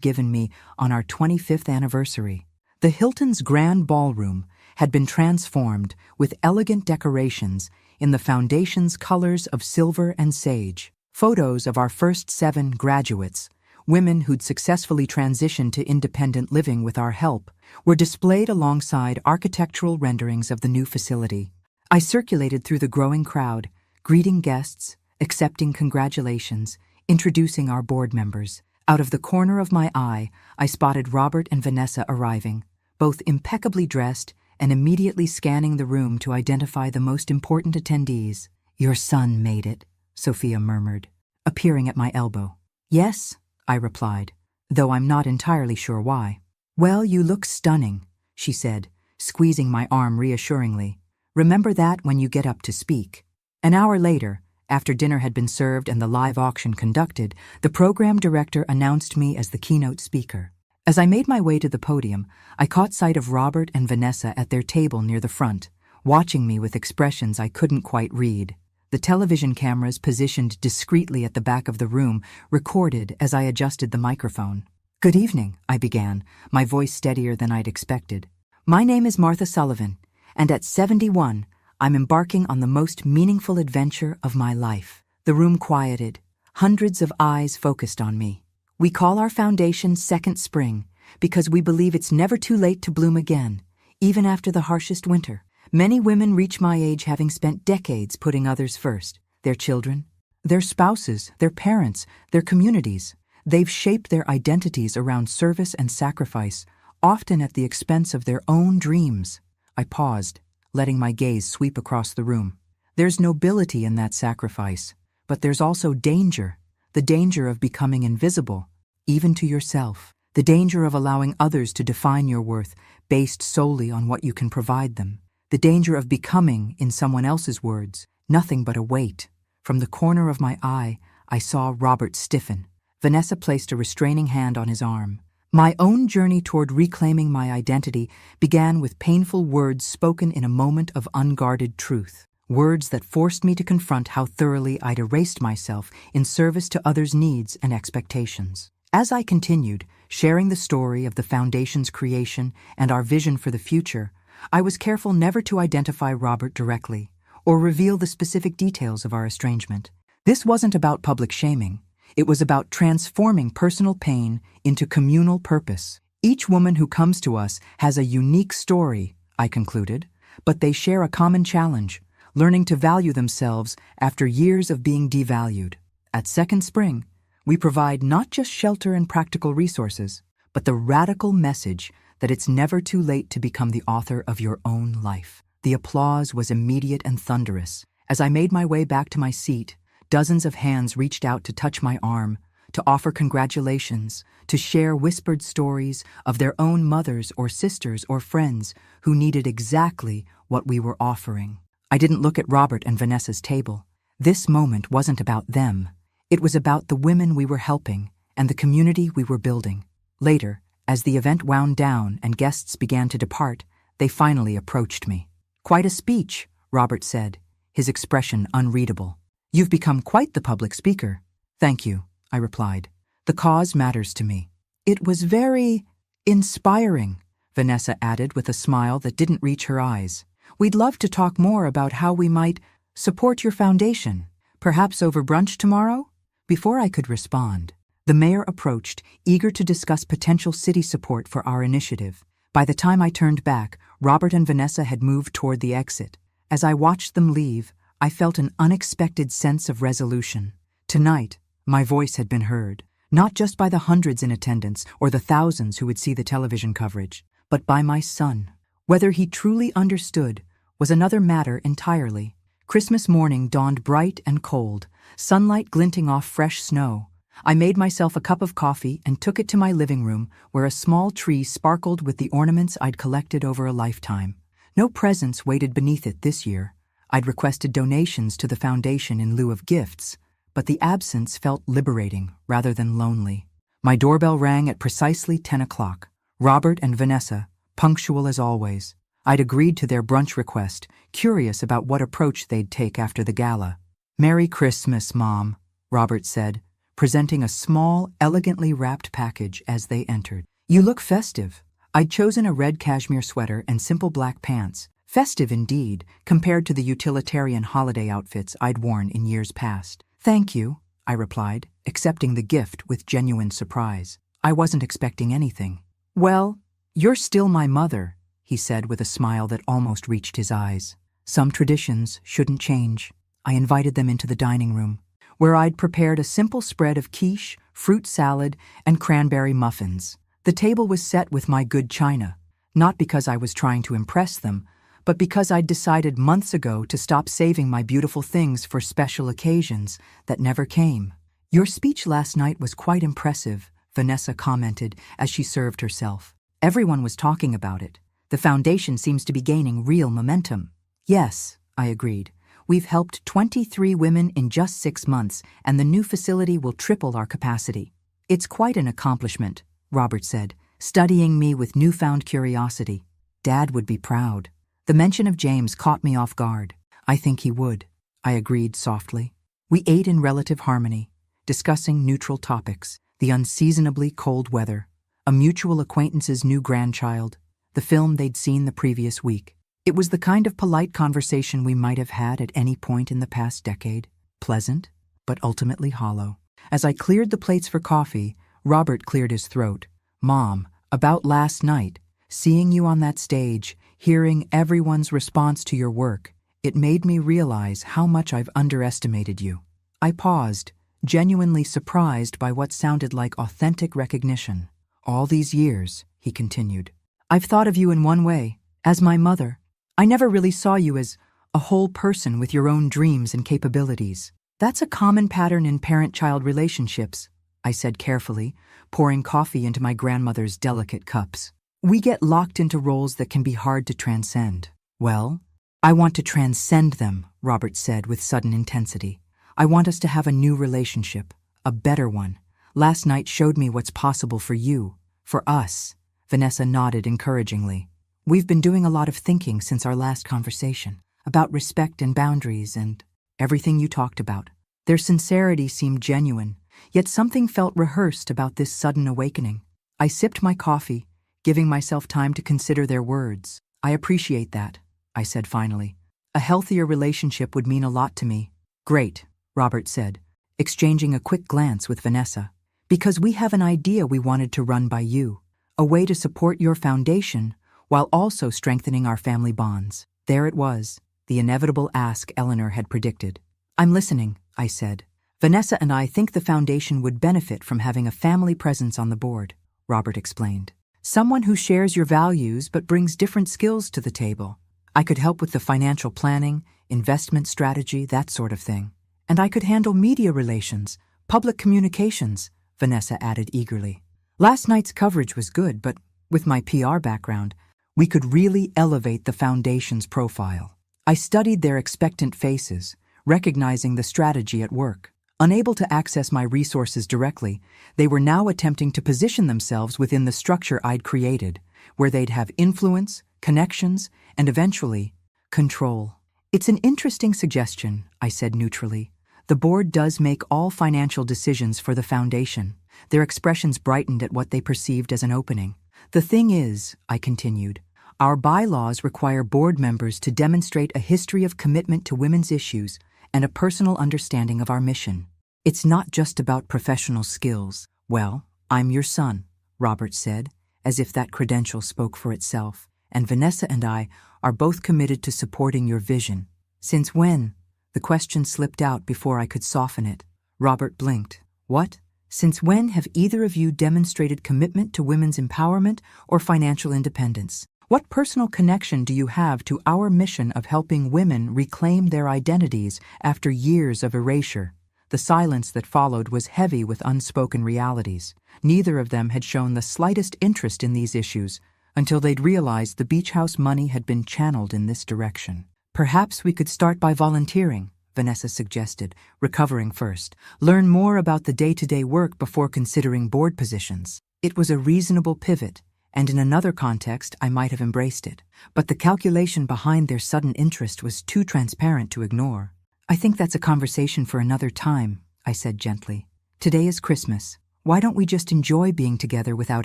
given me on our 25th anniversary. The Hilton's grand ballroom had been transformed with elegant decorations in the foundation's colors of silver and sage. Photos of our first 7 graduates, women who'd successfully transitioned to independent living with our help, were displayed alongside architectural renderings of the new facility. I circulated through the growing crowd, greeting guests, accepting congratulations, introducing our board members. Out of the corner of my eye, I spotted Robert and Vanessa arriving, both impeccably dressed and immediately scanning the room to identify the most important attendees. Your son made it, Sophia murmured, appearing at my elbow. Yes, I replied, though I'm not entirely sure why. Well, you look stunning, she said, squeezing my arm reassuringly. Remember that when you get up to speak. An hour later, after dinner had been served and the live auction conducted, the program director announced me as the keynote speaker. As I made my way to the podium, I caught sight of Robert and Vanessa at their table near the front, watching me with expressions I couldn't quite read. The television cameras positioned discreetly at the back of the room recorded as I adjusted the microphone. Good evening, I began, my voice steadier than I'd expected. My name is Martha Sullivan, and at 71, I'm embarking on the most meaningful adventure of my life. The room quieted, hundreds of eyes focused on me. We call our foundation Second Spring because we believe it's never too late to bloom again, even after the harshest winter. Many women reach my age having spent decades putting others first, their children, their spouses, their parents, their communities. They've shaped their identities around service and sacrifice, often at the expense of their own dreams. I paused, letting my gaze sweep across the room. There's nobility in that sacrifice, but there's also danger, the danger of becoming invisible, even to yourself, the danger of allowing others to define your worth based solely on what you can provide them, the danger of becoming, in someone else's words, nothing but a weight. From the corner of my eye, I saw Robert stiffen. Vanessa placed a restraining hand on his arm. My own journey toward reclaiming my identity began with painful words spoken in a moment of unguarded truth, words that forced me to confront how thoroughly I'd erased myself in service to others' needs and expectations. As I continued, sharing the story of the Foundation's creation and our vision for the future, I was careful never to identify Robert directly or reveal the specific details of our estrangement. This wasn't about public shaming. It was about transforming personal pain into communal purpose. Each woman who comes to us has a unique story, I concluded, but they share a common challenge, learning to value themselves after years of being devalued. At Second Spring, we provide not just shelter and practical resources, but the radical message that it's never too late to become the author of your own life. The applause was immediate and thunderous. As I made my way back to my seat, Dozens of hands reached out to touch my arm, to offer congratulations, to share whispered stories of their own mothers or sisters or friends who needed exactly what we were offering. I didn't look at Robert and Vanessa's table. This moment wasn't about them. It was about the women we were helping and the community we were building. Later, as the event wound down and guests began to depart, they finally approached me. "Quite a speech," Robert said, his expression unreadable. "You've become quite the public speaker." "Thank you," I replied. "The cause matters to me." "It was very inspiring," Vanessa added with a smile that didn't reach her eyes. "We'd love to talk more about how we might support your foundation, perhaps over brunch tomorrow?" Before I could respond, the mayor approached, eager to discuss potential city support for our initiative. By the time I turned back, Robert and Vanessa had moved toward the exit. As I watched them leave, I felt an unexpected sense of resolution. Tonight, my voice had been heard, not just by the hundreds in attendance or the thousands who would see the television coverage, but by my son. Whether he truly understood was another matter entirely. Christmas morning dawned bright and cold, sunlight glinting off fresh snow. I made myself a cup of coffee and took it to my living room, where a small tree sparkled with the ornaments I'd collected over a lifetime. No presents waited beneath it this year. I'd requested donations to the foundation in lieu of gifts, but the absence felt liberating rather than lonely. My doorbell rang at precisely 10 o'clock. Robert and Vanessa, punctual as always. I'd agreed to their brunch request, curious about what approach they'd take after the gala. "Merry Christmas, Mom," Robert said, presenting a small, elegantly wrapped package as they entered. "You look festive." I'd chosen a red cashmere sweater and simple black pants. Festive indeed, compared to the utilitarian holiday outfits I'd worn in years past. "Thank you," I replied, accepting the gift with genuine surprise. I wasn't expecting anything. "Well, you're still my mother," he said with a smile that almost reached his eyes. Some traditions shouldn't change. I invited them into the dining room, where I'd prepared a simple spread of quiche, fruit salad, and cranberry muffins. The table was set with my good china, not because I was trying to impress them, but because I'd decided months ago to stop saving my beautiful things for special occasions that never came. "Your speech last night was quite impressive," Vanessa commented as she served herself. "Everyone was talking about it. The foundation seems to be gaining real momentum." "Yes," I agreed. "We've helped 23 women in just 6 months, and the new facility will triple our capacity." "It's quite an accomplishment," Robert said, studying me with newfound curiosity. "Dad would be proud." The mention of James caught me off guard. "I think he would," I agreed softly. We ate in relative harmony, discussing neutral topics: the unseasonably cold weather, a mutual acquaintance's new grandchild, the film they'd seen the previous week. It was the kind of polite conversation we might have had at any point in the past decade. Pleasant, but ultimately hollow. As I cleared the plates for coffee, Robert cleared his throat. "Mom, about last night, seeing you on that stage, hearing everyone's response to your work, it made me realize how much I've underestimated you." I paused, genuinely surprised by what sounded like authentic recognition. "All these years," he continued, "I've thought of you in one way, as my mother. I never really saw you as a whole person with your own dreams and capabilities. That's a common pattern in parent-child relationships," I said carefully, pouring coffee into my grandmother's delicate cups. "We get locked into roles that can be hard to transcend." "Well, I want to transcend them," Robert said with sudden intensity. "I want us to have a new relationship, a better one. Last night showed me what's possible for you, for us." Vanessa nodded encouragingly. "We've been doing a lot of thinking since our last conversation, about respect and boundaries and everything you talked about." Their sincerity seemed genuine, yet something felt rehearsed about this sudden awakening. I sipped my coffee, giving myself time to consider their words. "I appreciate that," I said finally. "A healthier relationship would mean a lot to me." "Great," Robert said, exchanging a quick glance with Vanessa. "Because we have an idea we wanted to run by you, a way to support your foundation while also strengthening our family bonds." There it was, the inevitable ask Eleanor had predicted. "I'm listening," I said. "Vanessa and I think the foundation would benefit from having a family presence on the board," Robert explained. "Someone who shares your values but brings different skills to the table. I could help with the financial planning, investment strategy, that sort of thing. And I could handle media relations, public communications, Vanessa added eagerly. Last night's coverage was good, but with my PR background, we could really elevate the foundation's profile. I studied their expectant faces, recognizing the strategy at work. Unable to access my resources directly, they were now attempting to position themselves within the structure I'd created, where they'd have influence, connections, and eventually, control. It's an interesting suggestion, I said neutrally. The board does make all financial decisions for the foundation. Their expressions brightened at what they perceived as an opening. The thing is, I continued, our bylaws require board members to demonstrate a history of commitment to women's issues and a personal understanding of our mission. It's not just about professional skills. Well, I'm your son, Robert said, as if that credential spoke for itself, and Vanessa and I are both committed to supporting your vision. Since when? The question slipped out before I could soften it. Robert blinked. What? Since when have either of you demonstrated commitment to women's empowerment or financial independence? What personal connection do you have to our mission of helping women reclaim their identities after years of erasure? The silence that followed was heavy with unspoken realities. Neither of them had shown the slightest interest in these issues until they'd realized the beach house money had been channeled in this direction. Perhaps we could start by volunteering, Vanessa suggested, recovering first. Learn more about the day-to-day work before considering board positions. It was a reasonable pivot, and in another context I might have embraced it. But the calculation behind their sudden interest was too transparent to ignore. I think that's a conversation for another time, I said gently. Today is Christmas. Why don't we just enjoy being together without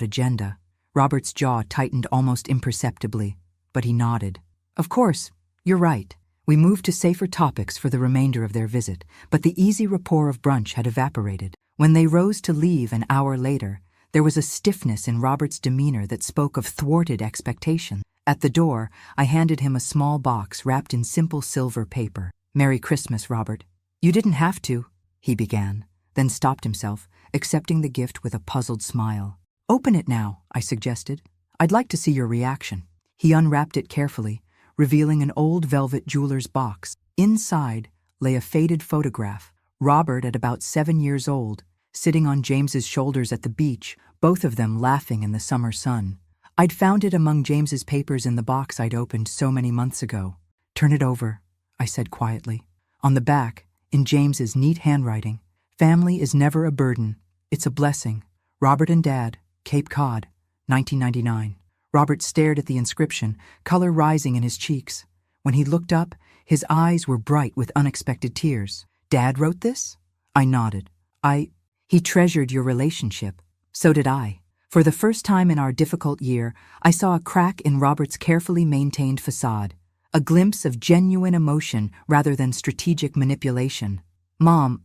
agenda? Robert's jaw tightened almost imperceptibly, but he nodded. Of course, you're right. We moved to safer topics for the remainder of their visit, but the easy rapport of brunch had evaporated. When they rose to leave an hour later, there was a stiffness in Robert's demeanor that spoke of thwarted expectation. At the door, I handed him a small box wrapped in simple silver paper. Merry Christmas, Robert. You didn't have to, he began, then stopped himself, accepting the gift with a puzzled smile. Open it now, I suggested. I'd like to see your reaction. He unwrapped it carefully, revealing an old velvet jeweler's box. Inside lay a faded photograph, Robert at about 7 years old, sitting on James's shoulders at the beach, both of them laughing in the summer sun. I'd found it among James's papers in the box I'd opened so many months ago. Turn it over, I said quietly. On the back, in James's neat handwriting, family is never a burden, it's a blessing. Robert and Dad, Cape Cod, 1999. Robert stared at the inscription, color rising in his cheeks. When he looked up, his eyes were bright with unexpected tears. Dad wrote this? I nodded. He treasured your relationship. So did I. For the first time in our difficult year, I saw a crack in Robert's carefully maintained facade, a glimpse of genuine emotion rather than strategic manipulation. Mom,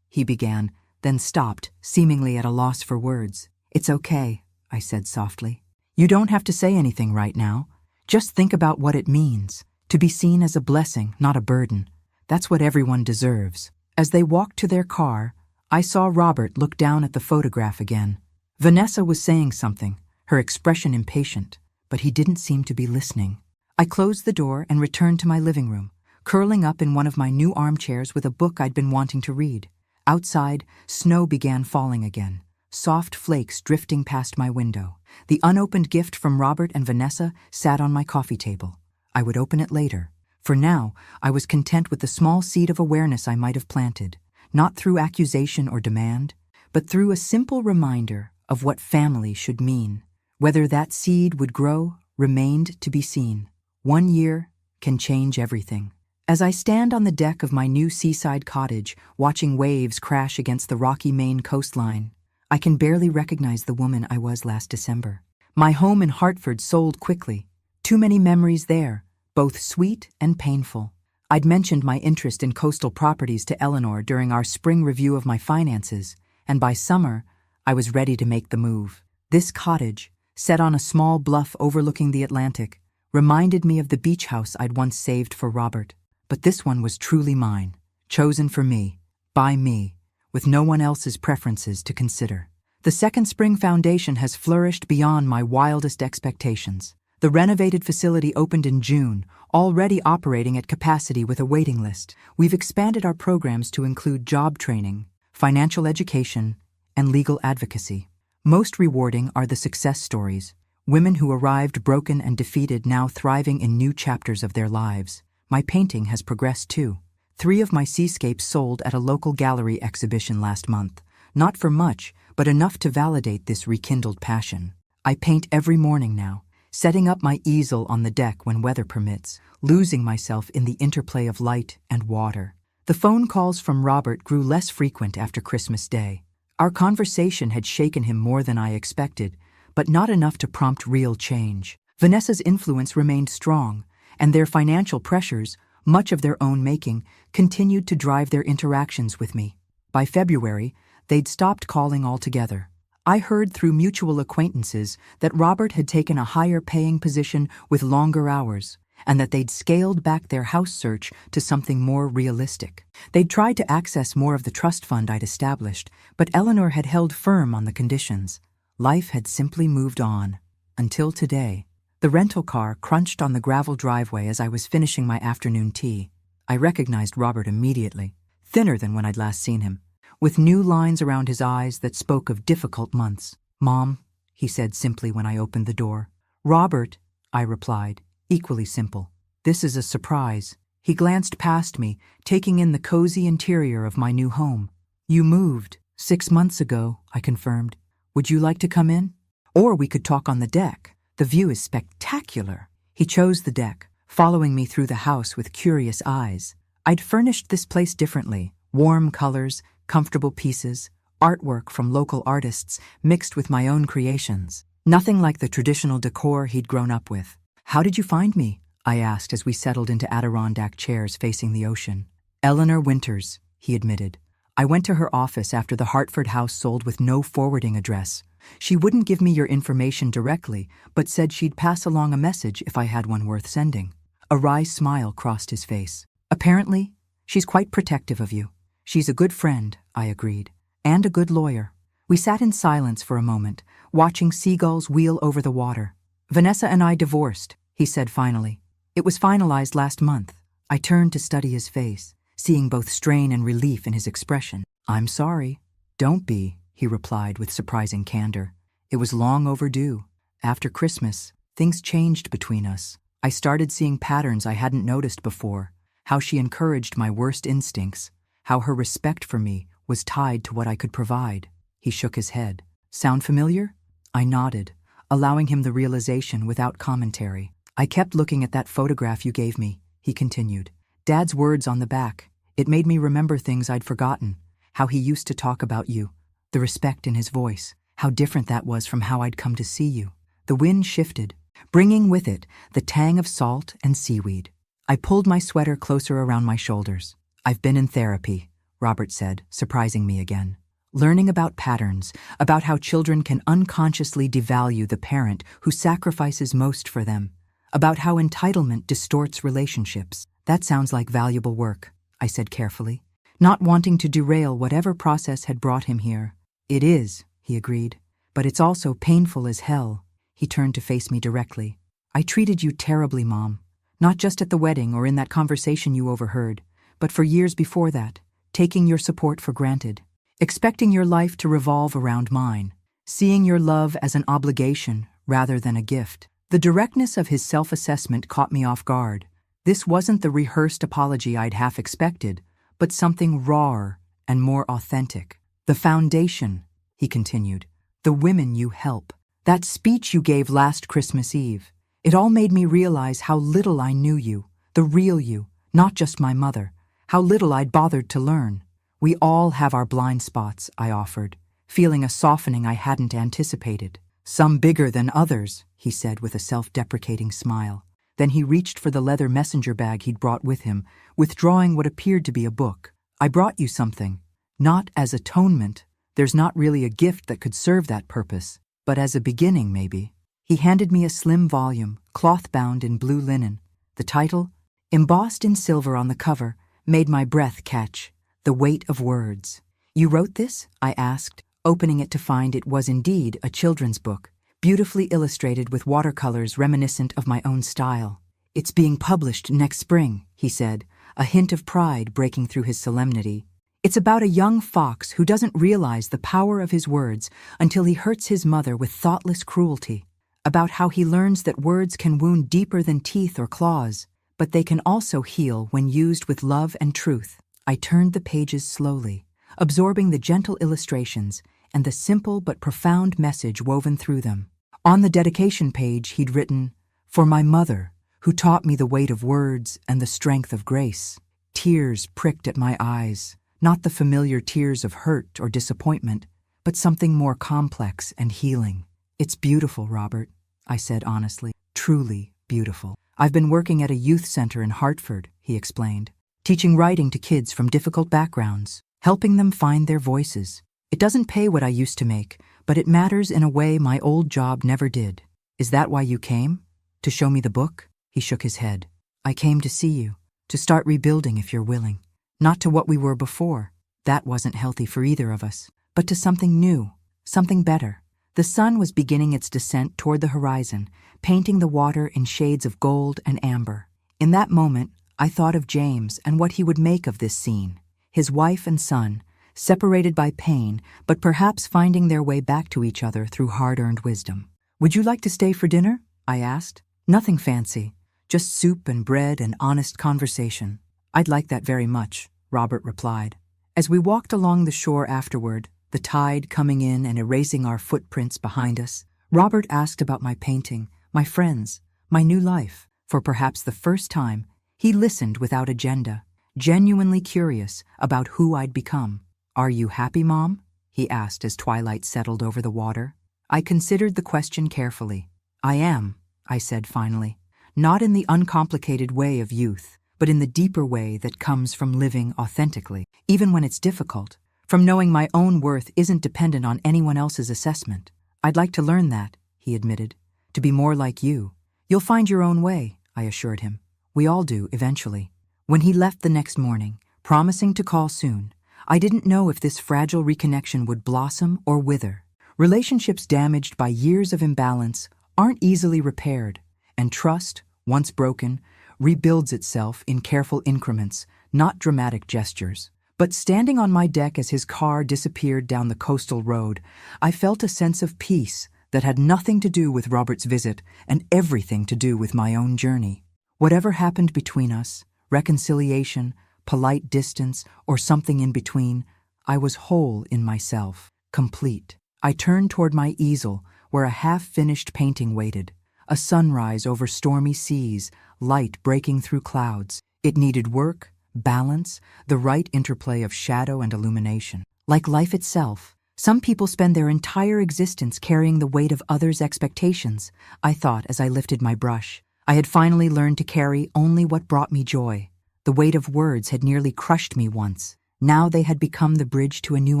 he began, then stopped, seemingly at a loss for words. It's okay, I said softly. You don't have to say anything right now. Just think about what it means. To be seen as a blessing, not a burden. That's what everyone deserves. As they walked to their car, I saw Robert look down at the photograph again. Vanessa was saying something, her expression impatient, but he didn't seem to be listening. I closed the door and returned to my living room, curling up in one of my new armchairs with a book I'd been wanting to read. Outside, snow began falling again, soft flakes drifting past my window. The unopened gift from Robert and Vanessa sat on my coffee table. I would open it later. For now, I was content with the small seed of awareness I might have planted, not through accusation or demand, but through a simple reminder of what family should mean. Whether that seed would grow remained to be seen. 1 year can change everything. As I stand on the deck of my new seaside cottage, watching waves crash against the rocky Maine coastline, I can barely recognize the woman I was last December. My home in Hartford sold quickly. Too many memories there, both sweet and painful. I'd mentioned my interest in coastal properties to Eleanor during our spring review of my finances, and by summer, I was ready to make the move. This cottage, set on a small bluff overlooking the Atlantic, reminded me of the beach house I'd once saved for Robert. But this one was truly mine, chosen for me, by me, with no one else's preferences to consider. The Second Spring Foundation has flourished beyond my wildest expectations. The renovated facility opened in June, already operating at capacity with a waiting list. We've expanded our programs to include job training, financial education, and legal advocacy. Most rewarding are the success stories, women who arrived broken and defeated now thriving in new chapters of their lives. My painting has progressed too. 3 of my seascapes sold at a local gallery exhibition last month. Not for much, but enough to validate this rekindled passion. I paint every morning now, setting up my easel on the deck when weather permits, losing myself in the interplay of light and water. The phone calls from Robert grew less frequent after Christmas Day. Our conversation had shaken him more than I expected, but not enough to prompt real change. Vanessa's influence remained strong, and their financial pressures, much of their own making, continued to drive their interactions with me. By February, they'd stopped calling altogether. I heard through mutual acquaintances that Robert had taken a higher-paying position with longer hours, and that they'd scaled back their house search to something more realistic. They'd tried to access more of the trust fund I'd established, but Eleanor had held firm on the conditions. Life had simply moved on. Until today. The rental car crunched on the gravel driveway as I was finishing my afternoon tea. I recognized Robert immediately, thinner than when I'd last seen him, with new lines around his eyes that spoke of difficult months. "Mom," he said simply when I opened the door. "Robert," I replied, equally simple. "This is a surprise." He glanced past me, taking in the cozy interior of my new home. "You moved 6 months ago," I confirmed. "Would you like to come in? Or we could talk on the deck. The view is spectacular." He chose the deck, following me through the house with curious eyes. I'd furnished this place differently: warm colors, comfortable pieces, artwork from local artists mixed with my own creations. Nothing like the traditional decor he'd grown up with. "How did you find me?" I asked as we settled into Adirondack chairs facing the ocean. "Eleanor Winters," he admitted. "I went to her office after the Hartford house sold with no forwarding address. She wouldn't give me your information directly, but said she'd pass along a message if I had one worth sending." A wry smile crossed his face. "Apparently, she's quite protective of you." "She's a good friend," I agreed, "and a good lawyer." We sat in silence for a moment, watching seagulls wheel over the water. "Vanessa and I divorced," he said finally. "It was finalized last month." I turned to study his face, seeing both strain and relief in his expression. "I'm sorry." "Don't be," he replied with surprising candor. "It was long overdue. After Christmas, things changed between us. I started seeing patterns I hadn't noticed before, how she encouraged my worst instincts, how her respect for me was tied to what I could provide." He shook his head. "Sound familiar?" I nodded, allowing him the realization without commentary. "I kept looking at that photograph you gave me," he continued. "Dad's words on the back. It made me remember things I'd forgotten, how he used to talk about you, the respect in his voice, how different that was from how I'd come to see you." The wind shifted, bringing with it the tang of salt and seaweed. I pulled my sweater closer around my shoulders. "I've been in therapy," Robert said, surprising me again. "Learning about patterns, about how children can unconsciously devalue the parent who sacrifices most for them, about how entitlement distorts relationships." "That sounds like valuable work," I said carefully, not wanting to derail whatever process had brought him here. "It is," he agreed, "but it's also painful as hell." He turned to face me directly. "I treated you terribly, Mom. Not just at the wedding or in that conversation you overheard, but for years before that, taking your support for granted, expecting your life to revolve around mine, seeing your love as an obligation rather than a gift." The directness of his self-assessment caught me off guard. This wasn't the rehearsed apology I'd half expected, but something rawer and more authentic. "The foundation," he continued, "the women you help. That speech you gave last Christmas Eve, it all made me realize how little I knew you, the real you, not just my mother, how little I'd bothered to learn." "We all have our blind spots," I offered, feeling a softening I hadn't anticipated. "Some bigger than others," he said with a self-deprecating smile. Then he reached for the leather messenger bag he'd brought with him, withdrawing what appeared to be a book. "I brought you something. Not as atonement. There's not really a gift that could serve that purpose. But as a beginning, maybe." He handed me a slim volume, cloth-bound in blue linen. The title, embossed in silver on the cover, made my breath catch. "The Weight of Words." "You wrote this?" I asked, opening it to find it was indeed a children's book, beautifully illustrated with watercolors reminiscent of my own style. "It's being published next spring," he said, a hint of pride breaking through his solemnity. "It's about a young fox who doesn't realize the power of his words until he hurts his mother with thoughtless cruelty. About how he learns that words can wound deeper than teeth or claws, but they can also heal when used with love and truth." I turned the pages slowly, absorbing the gentle illustrations and the simple but profound message woven through them. On the dedication page, he'd written, "For my mother, who taught me the weight of words and the strength of grace." Tears pricked at my eyes, not the familiar tears of hurt or disappointment, but something more complex and healing. "It's beautiful, Robert," I said honestly. "Truly beautiful. I've been working at a youth center in Hartford," he explained, "teaching writing to kids from difficult backgrounds, helping them find their voices. It doesn't pay what I used to make, but it matters in a way my old job never did." "Is that why you came? To show me the book?" He shook his head. "I came to see you, to start rebuilding if you're willing. Not to what we were before. That wasn't healthy for either of us. But to something new, something better." The sun was beginning its descent toward the horizon, painting the water in shades of gold and amber. In that moment, I thought of James and what he would make of this scene. His wife and son, separated by pain, but perhaps finding their way back to each other through hard-earned wisdom. "Would you like to stay for dinner?" I asked. "Nothing fancy, just soup and bread and honest conversation." "I'd like that very much," Robert replied. As we walked along the shore afterward, the tide coming in and erasing our footprints behind us, Robert asked about my painting, my friends, my new life. For perhaps the first time, he listened without agenda, genuinely curious about who I'd become. "Are you happy, Mom?" he asked as twilight settled over the water. I considered the question carefully. "I am," I said finally, "not in the uncomplicated way of youth, but in the deeper way that comes from living authentically, even when it's difficult, from knowing my own worth isn't dependent on anyone else's assessment. I'd like to learn that," he admitted, "to be more like you." "You'll find your own way," I assured him. "We all do, eventually." When he left the next morning, promising to call soon, I didn't know if this fragile reconnection would blossom or wither. Relationships damaged by years of imbalance aren't easily repaired, and trust, once broken, rebuilds itself in careful increments, not dramatic gestures. But standing on my deck as his car disappeared down the coastal road, I felt a sense of peace that had nothing to do with Robert's visit and everything to do with my own journey. Whatever happened between us, reconciliation, polite distance, or something in between, I was whole in myself, complete. I turned toward my easel, where a half-finished painting waited, a sunrise over stormy seas, light breaking through clouds. It needed work, balance, the right interplay of shadow and illumination. Like life itself, some people spend their entire existence carrying the weight of others' expectations, I thought as I lifted my brush. I had finally learned to carry only what brought me joy. The weight of words had nearly crushed me once. Now they had become the bridge to a new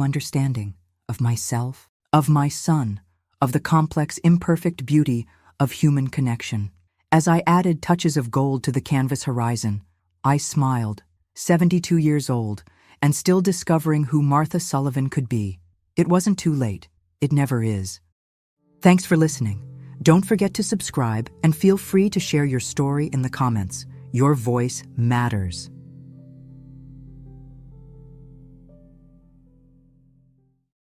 understanding of myself, of my son, of the complex, imperfect beauty of human connection. As I added touches of gold to the canvas horizon, I smiled, 72 years old, and still discovering who Martha Sullivan could be. It wasn't too late. It never is. Thanks for listening. Don't forget to subscribe and feel free to share your story in the comments. Your voice matters.